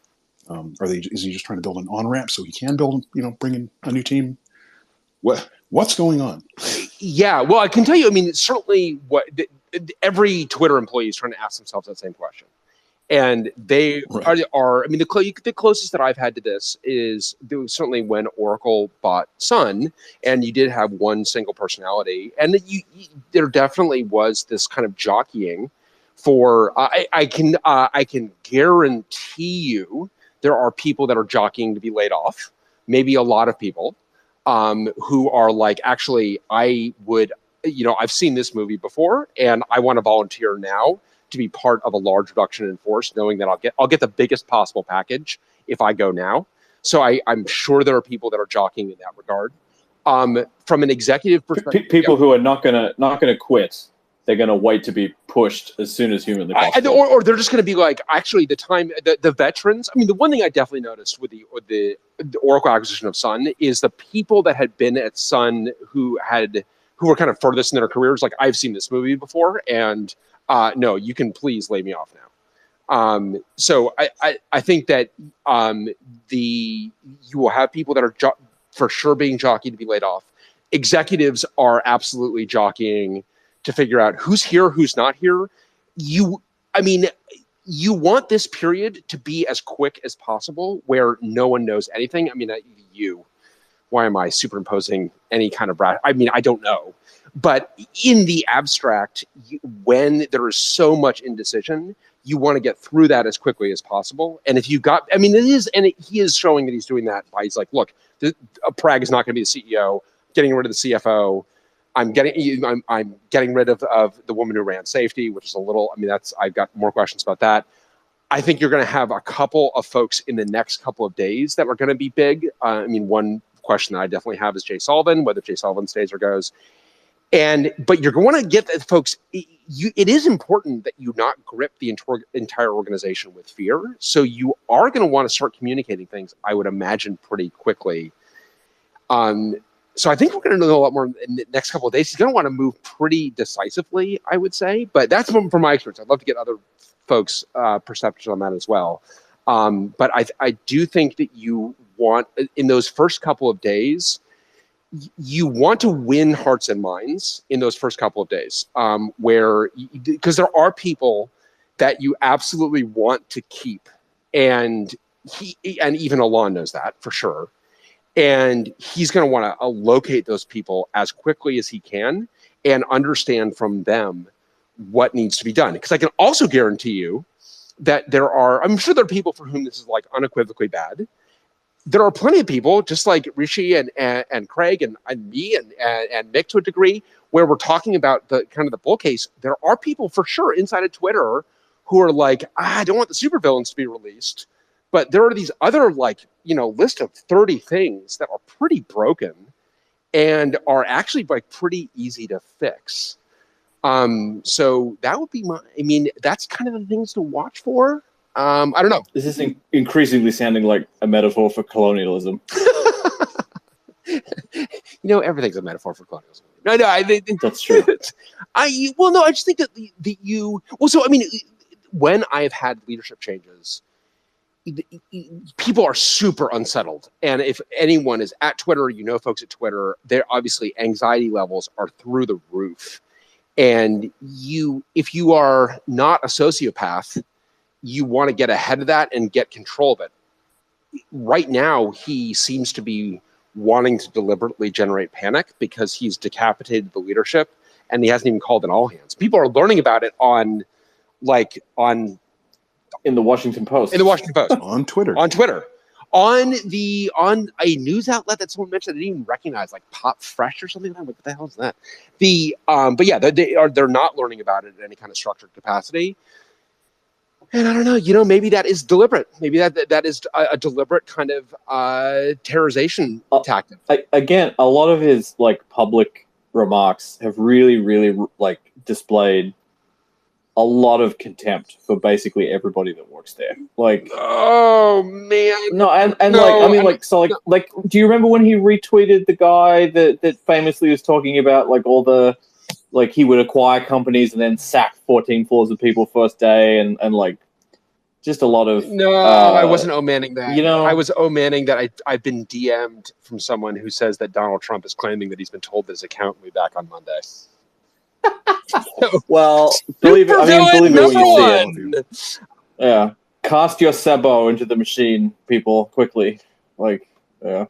Is he just trying to build an on-ramp so he can bring in a new team? What's going on? Yeah, well, I can tell you. I mean, certainly, every Twitter employee is trying to ask themselves that same question, and they are. I mean, the closest that I've had to this is there was certainly when Oracle bought Sun, and you did have one single personality, and there definitely was this kind of jockeying for. I can guarantee you there are people that are jockeying to be laid off. Maybe a lot of people. Who are like, actually, I would, I've seen this movie before, and I want to volunteer now to be part of a large reduction in force, knowing that I'll get the biggest possible package if I go now. So I'm sure there are people that are jockeying in that regard. From an executive perspective, people who are not gonna quit. They're going to wait to be pushed as soon as humanly possible. Or they're just going to be like, actually, the veterans. I mean, the one thing I definitely noticed with the Oracle acquisition of Sun is the people that had been at Sun who were kind of furthest in their careers. Like, I've seen this movie before, and no, you can please lay me off now. So I think that you will have people that are for sure being jockeyed to be laid off. Executives are absolutely jockeying to figure out who's here, who's not here. You want this period to be as quick as possible where no one knows anything. I mean, why am I superimposing any kind of I mean, I don't know. But in the abstract, when there is so much indecision, you want to get through that as quickly as possible. And if you got, I mean, he is showing that he's doing that by, he's like, look, Prague is not going to be the CEO, getting rid of the CFO. I'm getting rid of the woman who ran safety, which is a little, I mean, I've got more questions about that. I think you're going to have a couple of folks in the next couple of days that are going to be big. I mean, one question that I definitely have is Jay Sullivan, whether Jay Sullivan stays or goes. But you're going to get that, folks. It is important that you not grip the entire organization with fear. So you are going to want to start communicating things, I would imagine, pretty quickly. So I think we're going to know a lot more in the next couple of days. He's going to want to move pretty decisively, I would say. But that's from my experience. I'd love to get other folks' perceptions on that as well. But I do think that you want, in those first couple of days, you want to win hearts and minds in those first couple of days, because there are people that you absolutely want to keep. And even Alon knows that for sure. And he's going to want to locate those people as quickly as he can and understand from them what needs to be done. Because I can also guarantee you that I'm sure there are people for whom this is like unequivocally bad. There are plenty of people, just like Rishi and Craig and me and Mick to a degree, where we're talking about the kind of the bull case. There are people for sure inside of Twitter who are like, I don't want the supervillains to be released. But there are these other list of 30 things that are pretty broken and are actually pretty easy to fix. So that would be that's kind of the things to watch for. I don't know. This is increasingly sounding like a metaphor for colonialism. Everything's a metaphor for colonialism. No, That's true. I just think that so I mean, when I've had leadership changes, people are super unsettled, and if anyone is at Twitter, folks at Twitter, their obviously anxiety levels are through the roof. And if you are not a sociopath, you want to get ahead of that and get control of it. Right now, he seems to be wanting to deliberately generate panic because he's decapitated the leadership, and he hasn't even called in all hands. People are learning about it in the Washington Post. On Twitter. On a news outlet that someone mentioned I didn't even recognize, like Pop Fresh or something. What the hell is that? But yeah, they're not learning about it in any kind of structured capacity. And I don't know, maybe that is deliberate. Maybe that is a deliberate kind of terrorization tactic. Again, a lot of his public remarks have really, really displayed a lot of contempt for basically everybody that works there. Oh man. No, do you remember when he retweeted the guy that famously was talking about all the he would acquire companies and then sack 14 floors of people first day and just a lot of I wasn't omanning that. I was omanning that I've been DM'd from someone who says that Donald Trump is claiming that he's been told that his account will be back on Monday. Well, believe it when you see it. Yeah. Cast your Sebo into the machine, people, quickly. Yeah.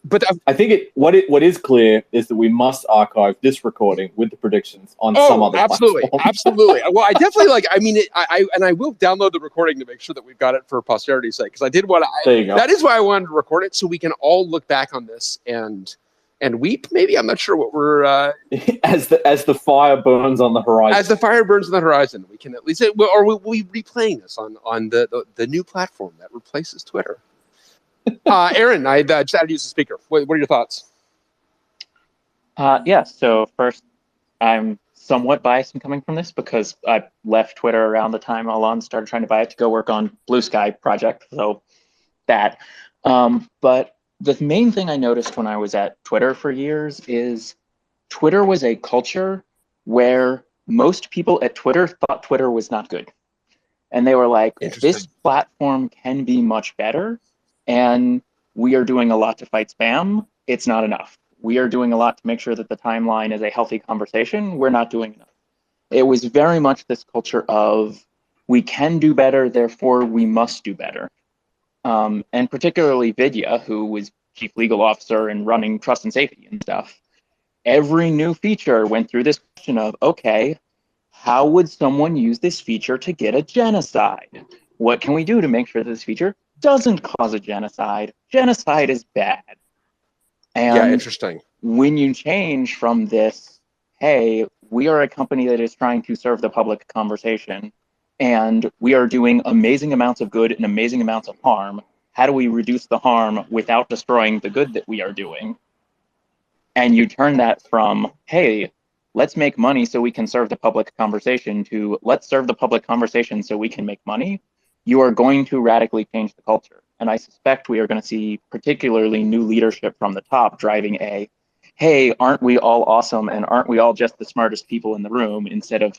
But I think what is clear is that we must archive this recording with the predictions on some other absolutely, platform. absolutely. Well, I definitely I will download the recording to make sure that we've got it for posterity's sake, because I did want to. There you go. That is why I wanted to record it, so we can all look back on this and weep. Maybe I'm not sure what we're as the fire burns on the horizon. As the fire burns on the horizon, we can at least or we'll be replaying this on the new platform that replaces Twitter. Aaron, I just added you as a speaker. What are your thoughts? Yeah, so first, I'm somewhat biased in coming from this because I left Twitter around the time Elon started trying to buy it to go work on Blue Sky project, so that. But the main thing I noticed when I was at Twitter for years is Twitter was a culture where most people at Twitter thought Twitter was not good. And they were like, this platform can be much better. And we are doing a lot to fight spam. It's not enough. We are doing a lot to make sure that the timeline is a healthy conversation. We're not doing enough. It was very much this culture of we can do better, therefore we must do better. And particularly Vidya, who was chief legal officer and running trust and safety and stuff. Every new feature went through this question of, okay, how would someone use this feature to get a genocide? What can we do to make sure that this feature doesn't cause a genocide? Genocide is bad. And yeah, interesting. When you change from this, hey, we are a company that is trying to serve the public conversation, and we are doing amazing amounts of good and amazing amounts of harm. How do we reduce the harm without destroying the good that we are doing? And you turn that from, hey, let's make money so we can serve the public conversation to let's serve the public conversation so we can make money. You are going to radically change the culture. And I suspect we are going to see particularly new leadership from the top driving hey, aren't we all awesome and aren't we all just the smartest people in the room, instead of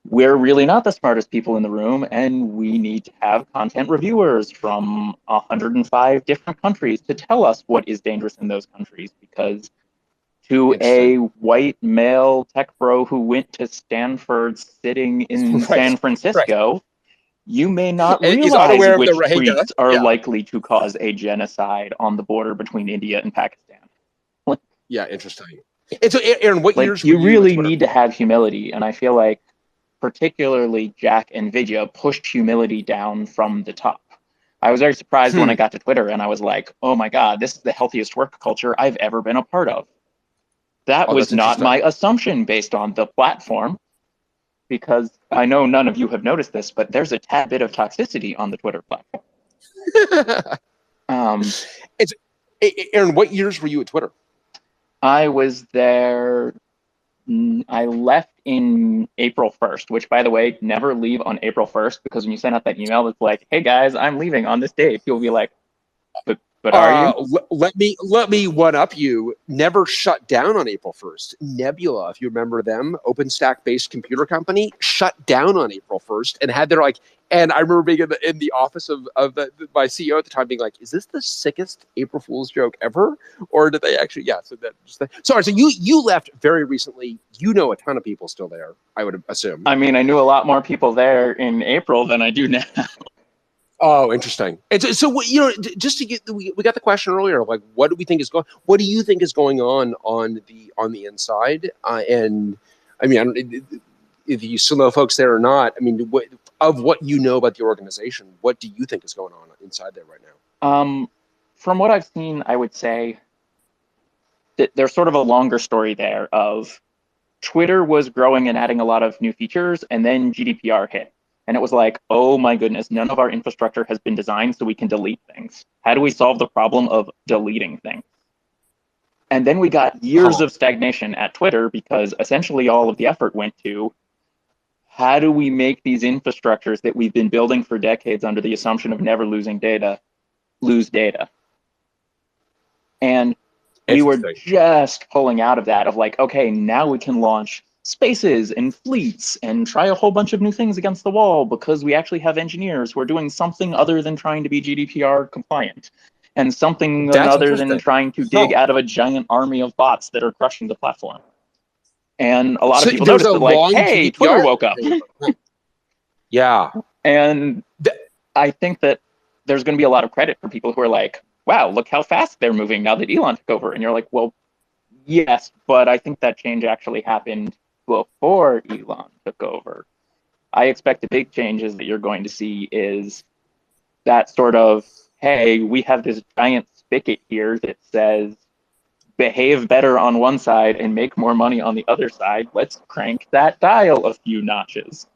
we're really not the smartest people in the room and we need to have content reviewers from 105 different countries to tell us what is dangerous in those countries, because to a white male tech bro who went to Stanford sitting in San Francisco, you may not realize which tweets are likely to cause a genocide on the border between India and Pakistan. Yeah, interesting. And so, Aaron, what years you really need to have humility, and I feel like particularly Jack and Vidya pushed humility down from the top. I was very surprised when I got to Twitter and I was like, oh my God, this is the healthiest work culture I've ever been a part of. That was not my assumption based on the platform, because I know none of you have noticed this, but there's a tad bit of toxicity on the Twitter platform. Aaron, what years were you at Twitter? I was there. I left in April 1st, which, by the way, never leave on April 1st, because when you send out that email, it's like, hey guys, I'm leaving on this date. You'll be like, but But are you? Let me one up you. Never shut down on April 1st. Nebula, if you remember them, OpenStack based computer company, shut down on April 1st and had their and I remember being in the office of my CEO at the time being like, is this the sickest April Fool's joke ever? Or did they actually, so sorry, so you left very recently. You know a ton of people still there, I would assume. I mean, I knew a lot more people there in April than I do now. Oh, interesting. And so just to get, we got the question earlier, like, what do you think is going on the inside? And I mean, I don't, if you still know folks there or not, I mean, what you know about the organization, what do you think is going on inside there right now? From what I've seen, I would say that there's sort of a longer story there of Twitter was growing and adding a lot of new features, and then GDPR hit. And it was like, oh my goodness, none of our infrastructure has been designed so we can delete things. How do we solve the problem of deleting things? And then we got years of stagnation at Twitter because essentially all of the effort went to how do we make these infrastructures that we've been building for decades under the assumption of never losing data, lose data. And we were just pulling out of that of like, okay, now we can launch spaces and fleets and try a whole bunch of new things against the wall because we actually have engineers who are doing something other than trying to be GDPR compliant and something other than trying to dig out of a giant army of bots that are crushing the platform. And a lot of people noticed that, like, hey, Twitter woke up. Yeah. And I think that there's going to be a lot of credit for people who are like, wow, look how fast they're moving now that Elon took over. And you're like, well, yes, but I think that change actually happened before Elon took over. I expect the big changes that you're going to see is that sort of, hey, we have this giant spigot here that says, behave better on one side and make more money on the other side. Let's crank that dial a few notches.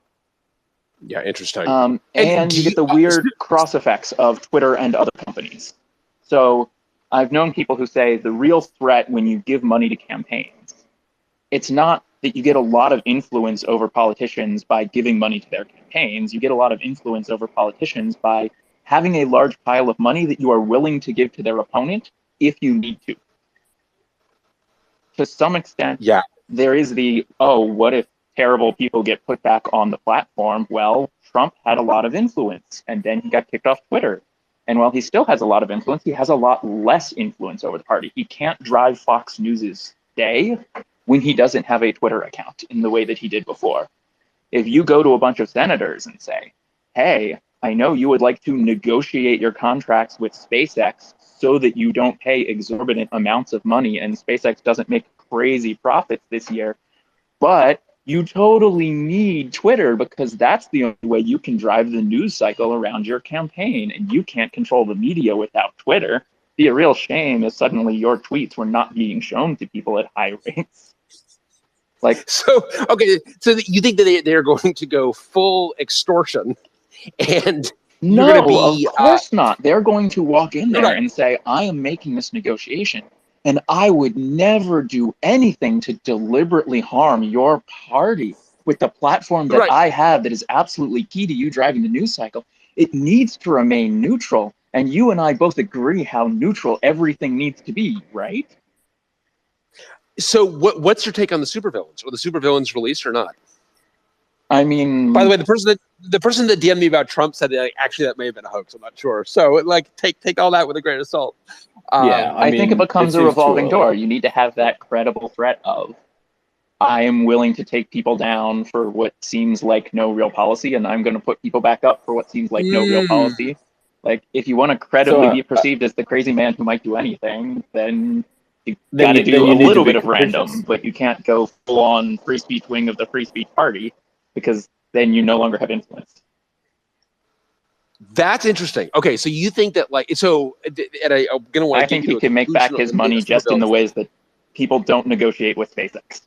Yeah, interesting. And you get the weird cross effects of Twitter and other companies. So I've known people who say the real threat when you give money to campaigns, it's not that you get a lot of influence over politicians by giving money to their campaigns. You get a lot of influence over politicians by having a large pile of money that you are willing to give to their opponent if you need to. To some extent, there is the, oh, what if terrible people get put back on the platform? Well, Trump had a lot of influence, and then he got kicked off Twitter. And while he still has a lot of influence, he has a lot less influence over the party. He can't drive Fox News's day when he doesn't have a Twitter account in the way that he did before. If you go to a bunch of senators and say, hey, I know you would like to negotiate your contracts with SpaceX so that you don't pay exorbitant amounts of money and SpaceX doesn't make crazy profits this year, but you totally need Twitter because that's the only way you can drive the news cycle around your campaign, and you can't control the media without Twitter. The real shame is suddenly your tweets were not being shown to people at high rates. Like, so you think that they're going to go full extortion, and no, you're going to be, of course not. They're going to walk in there and say, I am making this negotiation, and I would never do anything to deliberately harm your party with the platform that I have that is absolutely key to you driving the news cycle. It needs to remain neutral, and you and I both agree how neutral everything needs to be, right? So what's your take on the supervillains? Were the supervillains released or not? I mean, by the way, the person that DM'd me about Trump said that actually that may have been a hoax. I'm not sure. So like take all that with a grain of salt. Yeah, I think it becomes a revolving door. You need to have that credible threat of, I am willing to take people down for what seems like no real policy, and I'm going to put people back up for what seems like no real policy. Like, if you want to credibly be perceived as the crazy man who might do anything, then you got to do a little bit of random, but you can't go full-on free speech wing of the free speech party, because then you no longer have influence. That's interesting. Okay, so you think that, like, so, and I'm going to want to. I think he can make back his money just in the ways that people don't negotiate with SpaceX.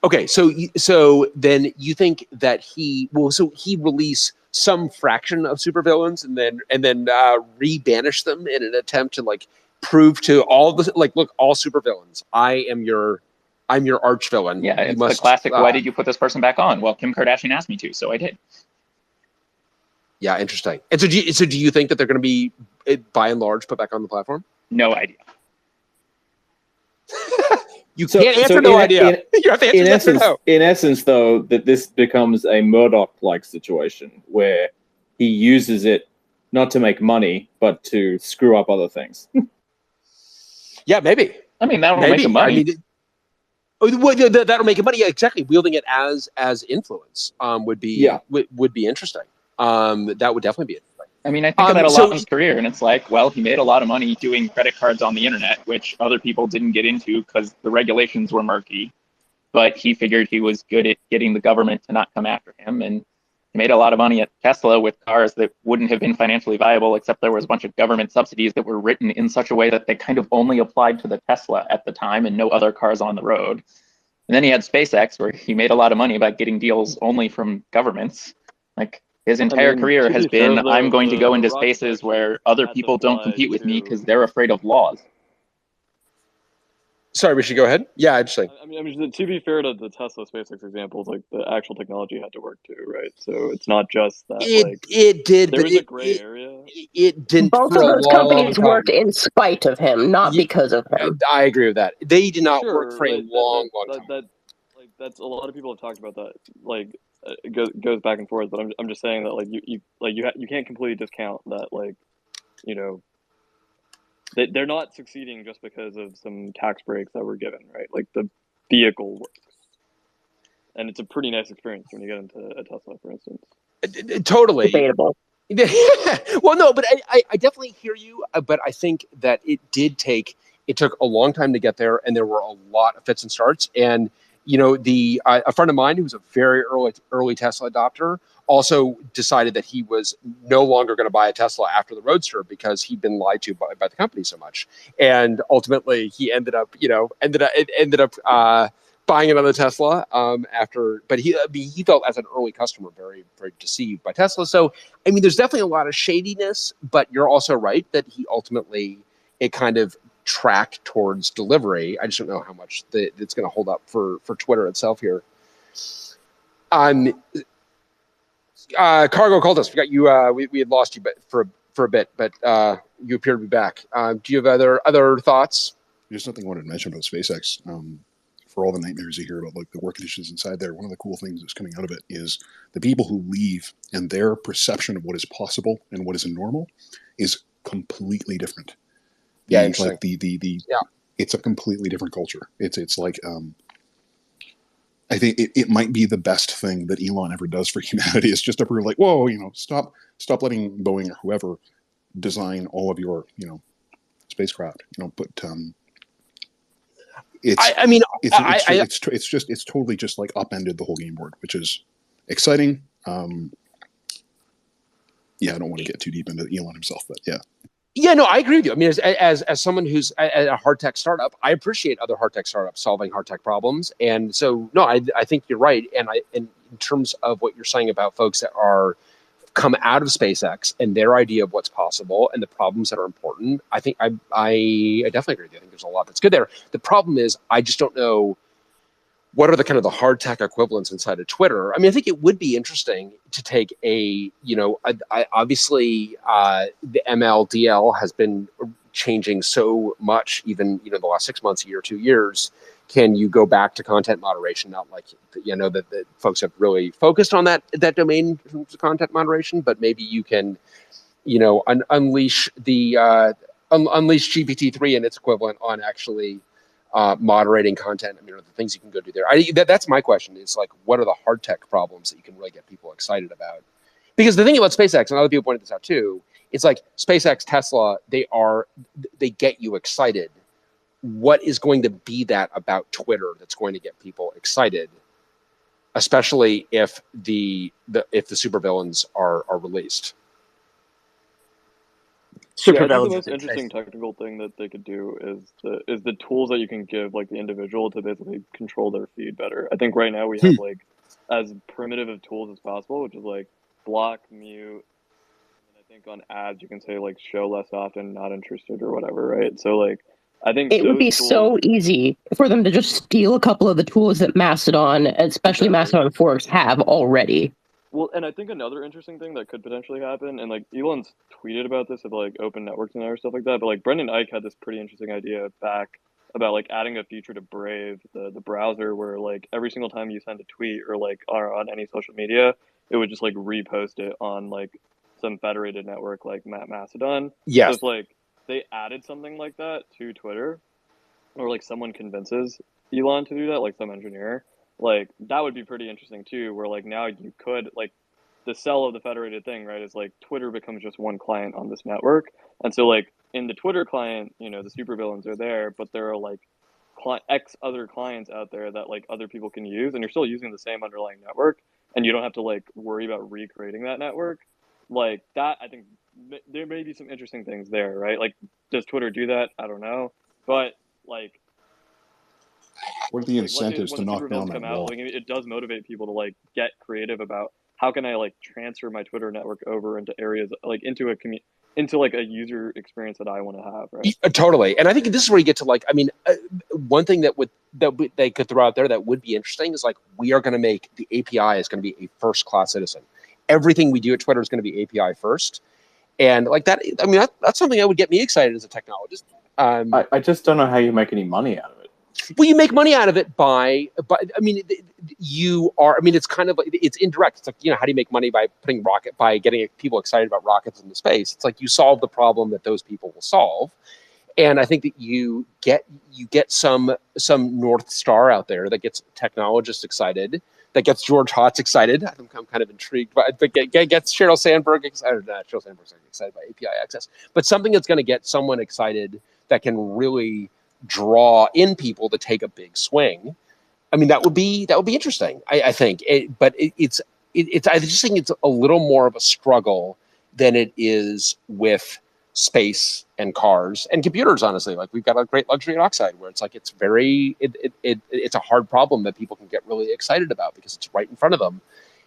Okay, so then you think that he release some fraction of supervillains and then re-banish them in an attempt to like prove to all the look, all supervillains, I'm your arch villain. Yeah, it's the classic. Why did you put this person back on? Well, Kim Kardashian asked me to, so I did. Yeah, interesting. And so do you think that they're going to be by and large, put back on the platform? No idea. You can't answer no idea. You have to answer yes or no. In essence, though, that this becomes a Murdoch-like situation where he uses it not to make money, but to screw up other things. Yeah, maybe. I mean, that'll make him money. That'll make it money. Yeah, exactly. Wielding it as influence would be interesting. That would definitely be interesting. I mean, I think about a lot of his career, and it's like, well, he made a lot of money doing credit cards on the internet, which other people didn't get into because the regulations were murky. But he figured he was good at getting the government to not come after him, and he made a lot of money at Tesla with cars that wouldn't have been financially viable, except there was a bunch of government subsidies that were written in such a way that they kind of only applied to the Tesla at the time and no other cars on the road. And then he had SpaceX, where he made a lot of money by getting deals only from governments. Like, his entire career has been, I'm going to go into spaces where other people don't compete with me because they're afraid of laws. Sorry, we should go ahead. Yeah, interesting. I mean, to be fair to the Tesla SpaceX examples, like the actual technology had to work too, right? So it's not just that. It did. There was a gray area. It didn't. Both of those companies worked in spite of him, not because of him. I agree with that. They did not work for a long time. That's a lot of people have talked about that. Like, it goes back and forth, but I'm just saying that like you can't completely discount that, like, you know, they're not succeeding just because of some tax breaks that were given, right? Like, the vehicle works, and it's a pretty nice experience when you get into a Tesla, for instance. Totally debatable. Well, no, but I definitely hear you. But I think that it took a long time to get there, and there were a lot of fits and starts. And you know, a friend of mine who was a very early Tesla adopter also decided that he was no longer going to buy a Tesla after the Roadster because he'd been lied to by the company so much, and ultimately he ended up buying another Tesla after. But he felt as an early customer very, very deceived by Tesla. So I mean, there's definitely a lot of shadiness, but you're also right that he ultimately it kind of tracked towards delivery. I just don't know how much it's going to hold up for Twitter itself here. Cargo called us. We got you. We had lost you, but for a bit, but you appear to be back. Do you have other thoughts? Just something I wanted to mention about SpaceX. For all the nightmares you hear about, like the work conditions inside there, one of the cool things that's coming out of it is the people who leave and their perception of what is possible and what is normal is completely different. Yeah, like it's a completely different culture. It's like I think it might be the best thing that Elon ever does for humanity is just to prove, like, whoa, you know, stop letting Boeing or whoever design all of your, you know, spacecraft. You know, but it's totally just like upended the whole game board, which is exciting. Yeah, I don't want to get too deep into Elon himself, but yeah. Yeah, no, I agree with you. I mean, as someone who's at a hard tech startup, I appreciate other hard tech startups solving hard tech problems. And so, no, I think you're right. And in terms of what you're saying about folks that are come out of SpaceX and their idea of what's possible and the problems that are important, I think I definitely agree with you. I think there's a lot that's good there. The problem is, I just don't know what are the hard tech equivalents inside of Twitter. I mean, I think it would be interesting to take obviously the ML/DL has been changing so much, even, the last 6 months, a year, 2 years. Can you go back to content moderation? Not like, that folks have really focused on that domain in terms of content moderation, but maybe you can, unleash unleash GPT-3 and its equivalent on actually moderating content. I mean, the things you can go do there. That's my question is, like, what are the hard tech problems that you can really get people excited about? Because the thing about SpaceX, and other people pointed this out too, it's like SpaceX, Tesla, they get you excited. What is going to be that about Twitter that's going to get people excited, especially if the supervillains are released? I think the most interesting technical thing that they could do is the tools that you can give, like, the individual to basically control their feed better. I think right now we have like as primitive of tools as possible, which is like block, mute, and I think on ads you can say like show less often, not interested, or whatever, right? So like I think it would be so easy for them to just steal a couple of the tools that Mastodon, especially Mastodon forks, have already. Well, and I think another interesting thing that could potentially happen, and like Elon's tweeted about this of like open networks and other stuff like that, but like Brendan Eich had this pretty interesting idea back about like adding a feature to Brave, the browser, where like every single time you send a tweet or like are on any social media, it would just like repost it on like some federated network like Mastodon. Yes. So if like they added something like that to Twitter, or like someone convinces Elon to do that, like some engineer, like that would be pretty interesting too, where like now you could like the sell of the federated thing, right, is like Twitter becomes just one client on this network. And so like in the Twitter client, you know, the supervillains are there, but there are like X other clients out there that like other people can use, and you're still using the same underlying network, and you don't have to like worry about recreating that network. Like that, I think there may be some interesting things there, right? Like, does Twitter do that? I don't know, but like, What are the like incentives when to the knock down supervillains that come out, wall? like it does motivate people to like get creative about how can I like transfer my Twitter network over into areas like into a into like a user experience that I want to have, right? Totally. And I think this is where you get to like, I mean, one thing that they could throw out there that would be interesting is like, we are going to make the API is going to be a first class citizen. Everything we do at Twitter is going to be API first. And like that, I mean, that's something that would get me excited as a technologist. I just don't know how you make any money out of it. Well, you make money out of it by I mean, it's kind of like, it's indirect. It's like, you know, how do you make money by by getting people excited about rockets into space? It's like you solve the problem that those people will solve. And I think that you get some North Star out there that gets technologists excited, that gets George Hotz excited. I'm kind of intrigued by it, but gets Sheryl Sandberg excited. Not Sheryl Sandberg's excited by API access, but something that's going to get someone excited that can really draw in people to take a big swing. I mean, that would be interesting. I think, I just think it's a little more of a struggle than it is with space and cars and computers. Honestly, like we've got a great luxury at Oxide where it's like it's a hard problem that people can get really excited about because it's right in front of them,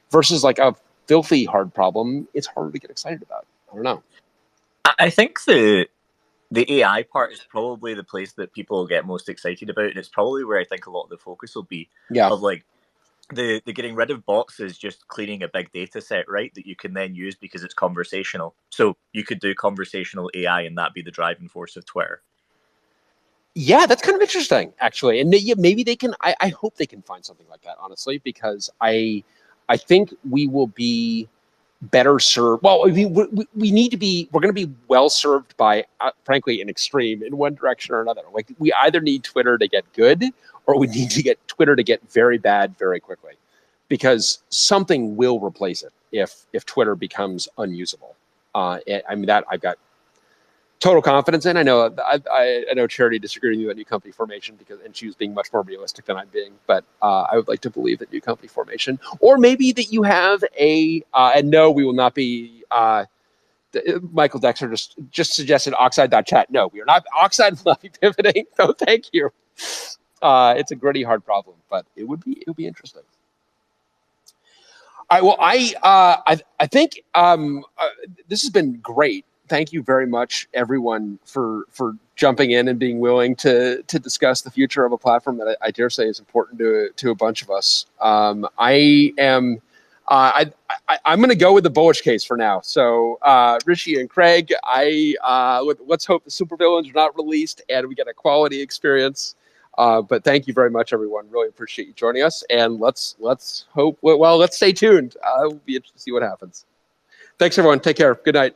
versus like a filthy hard problem. It's harder to get excited about. I don't know. I think the AI part is probably the place that people will get most excited about, and it's probably where I think a lot of the focus will be. Yeah. Of like the getting rid of bots is just cleaning a big data set, right? That you can then use because it's conversational. So you could do conversational AI, and that be the driving force of Twitter. Yeah, that's kind of interesting, actually. And maybe they can. I hope they can find something like that, honestly, because I think we will be better served. Well, we need to be. We're going to be well served by, frankly, an extreme in one direction or another. Like we either need Twitter to get good, or we need to get Twitter to get very bad very quickly, because something will replace it if Twitter becomes unusable. I mean, that I've got total confidence in. I know I know Charity disagreed with you on new company formation and she was being much more realistic than I'm being, but I would like to believe that new company formation, or maybe that you have and no, we will not be Michael Dexter just suggested Oxide.chat. No, we are not. Oxide will not be pivoting. No, thank you. It's a gritty, hard problem, but it would be interesting. All right. Well, I think this has been great. Thank you very much, everyone, for jumping in and being willing to discuss the future of a platform that I dare say is important to a bunch of us. I'm going to go with the bullish case for now. So Rishi and Craig, let's hope the supervillains are not released and we get a quality experience. But thank you very much, everyone. Really appreciate you joining us, and let's hope. Well, let's stay tuned. We'll be interested to see what happens. Thanks, everyone. Take care. Good night.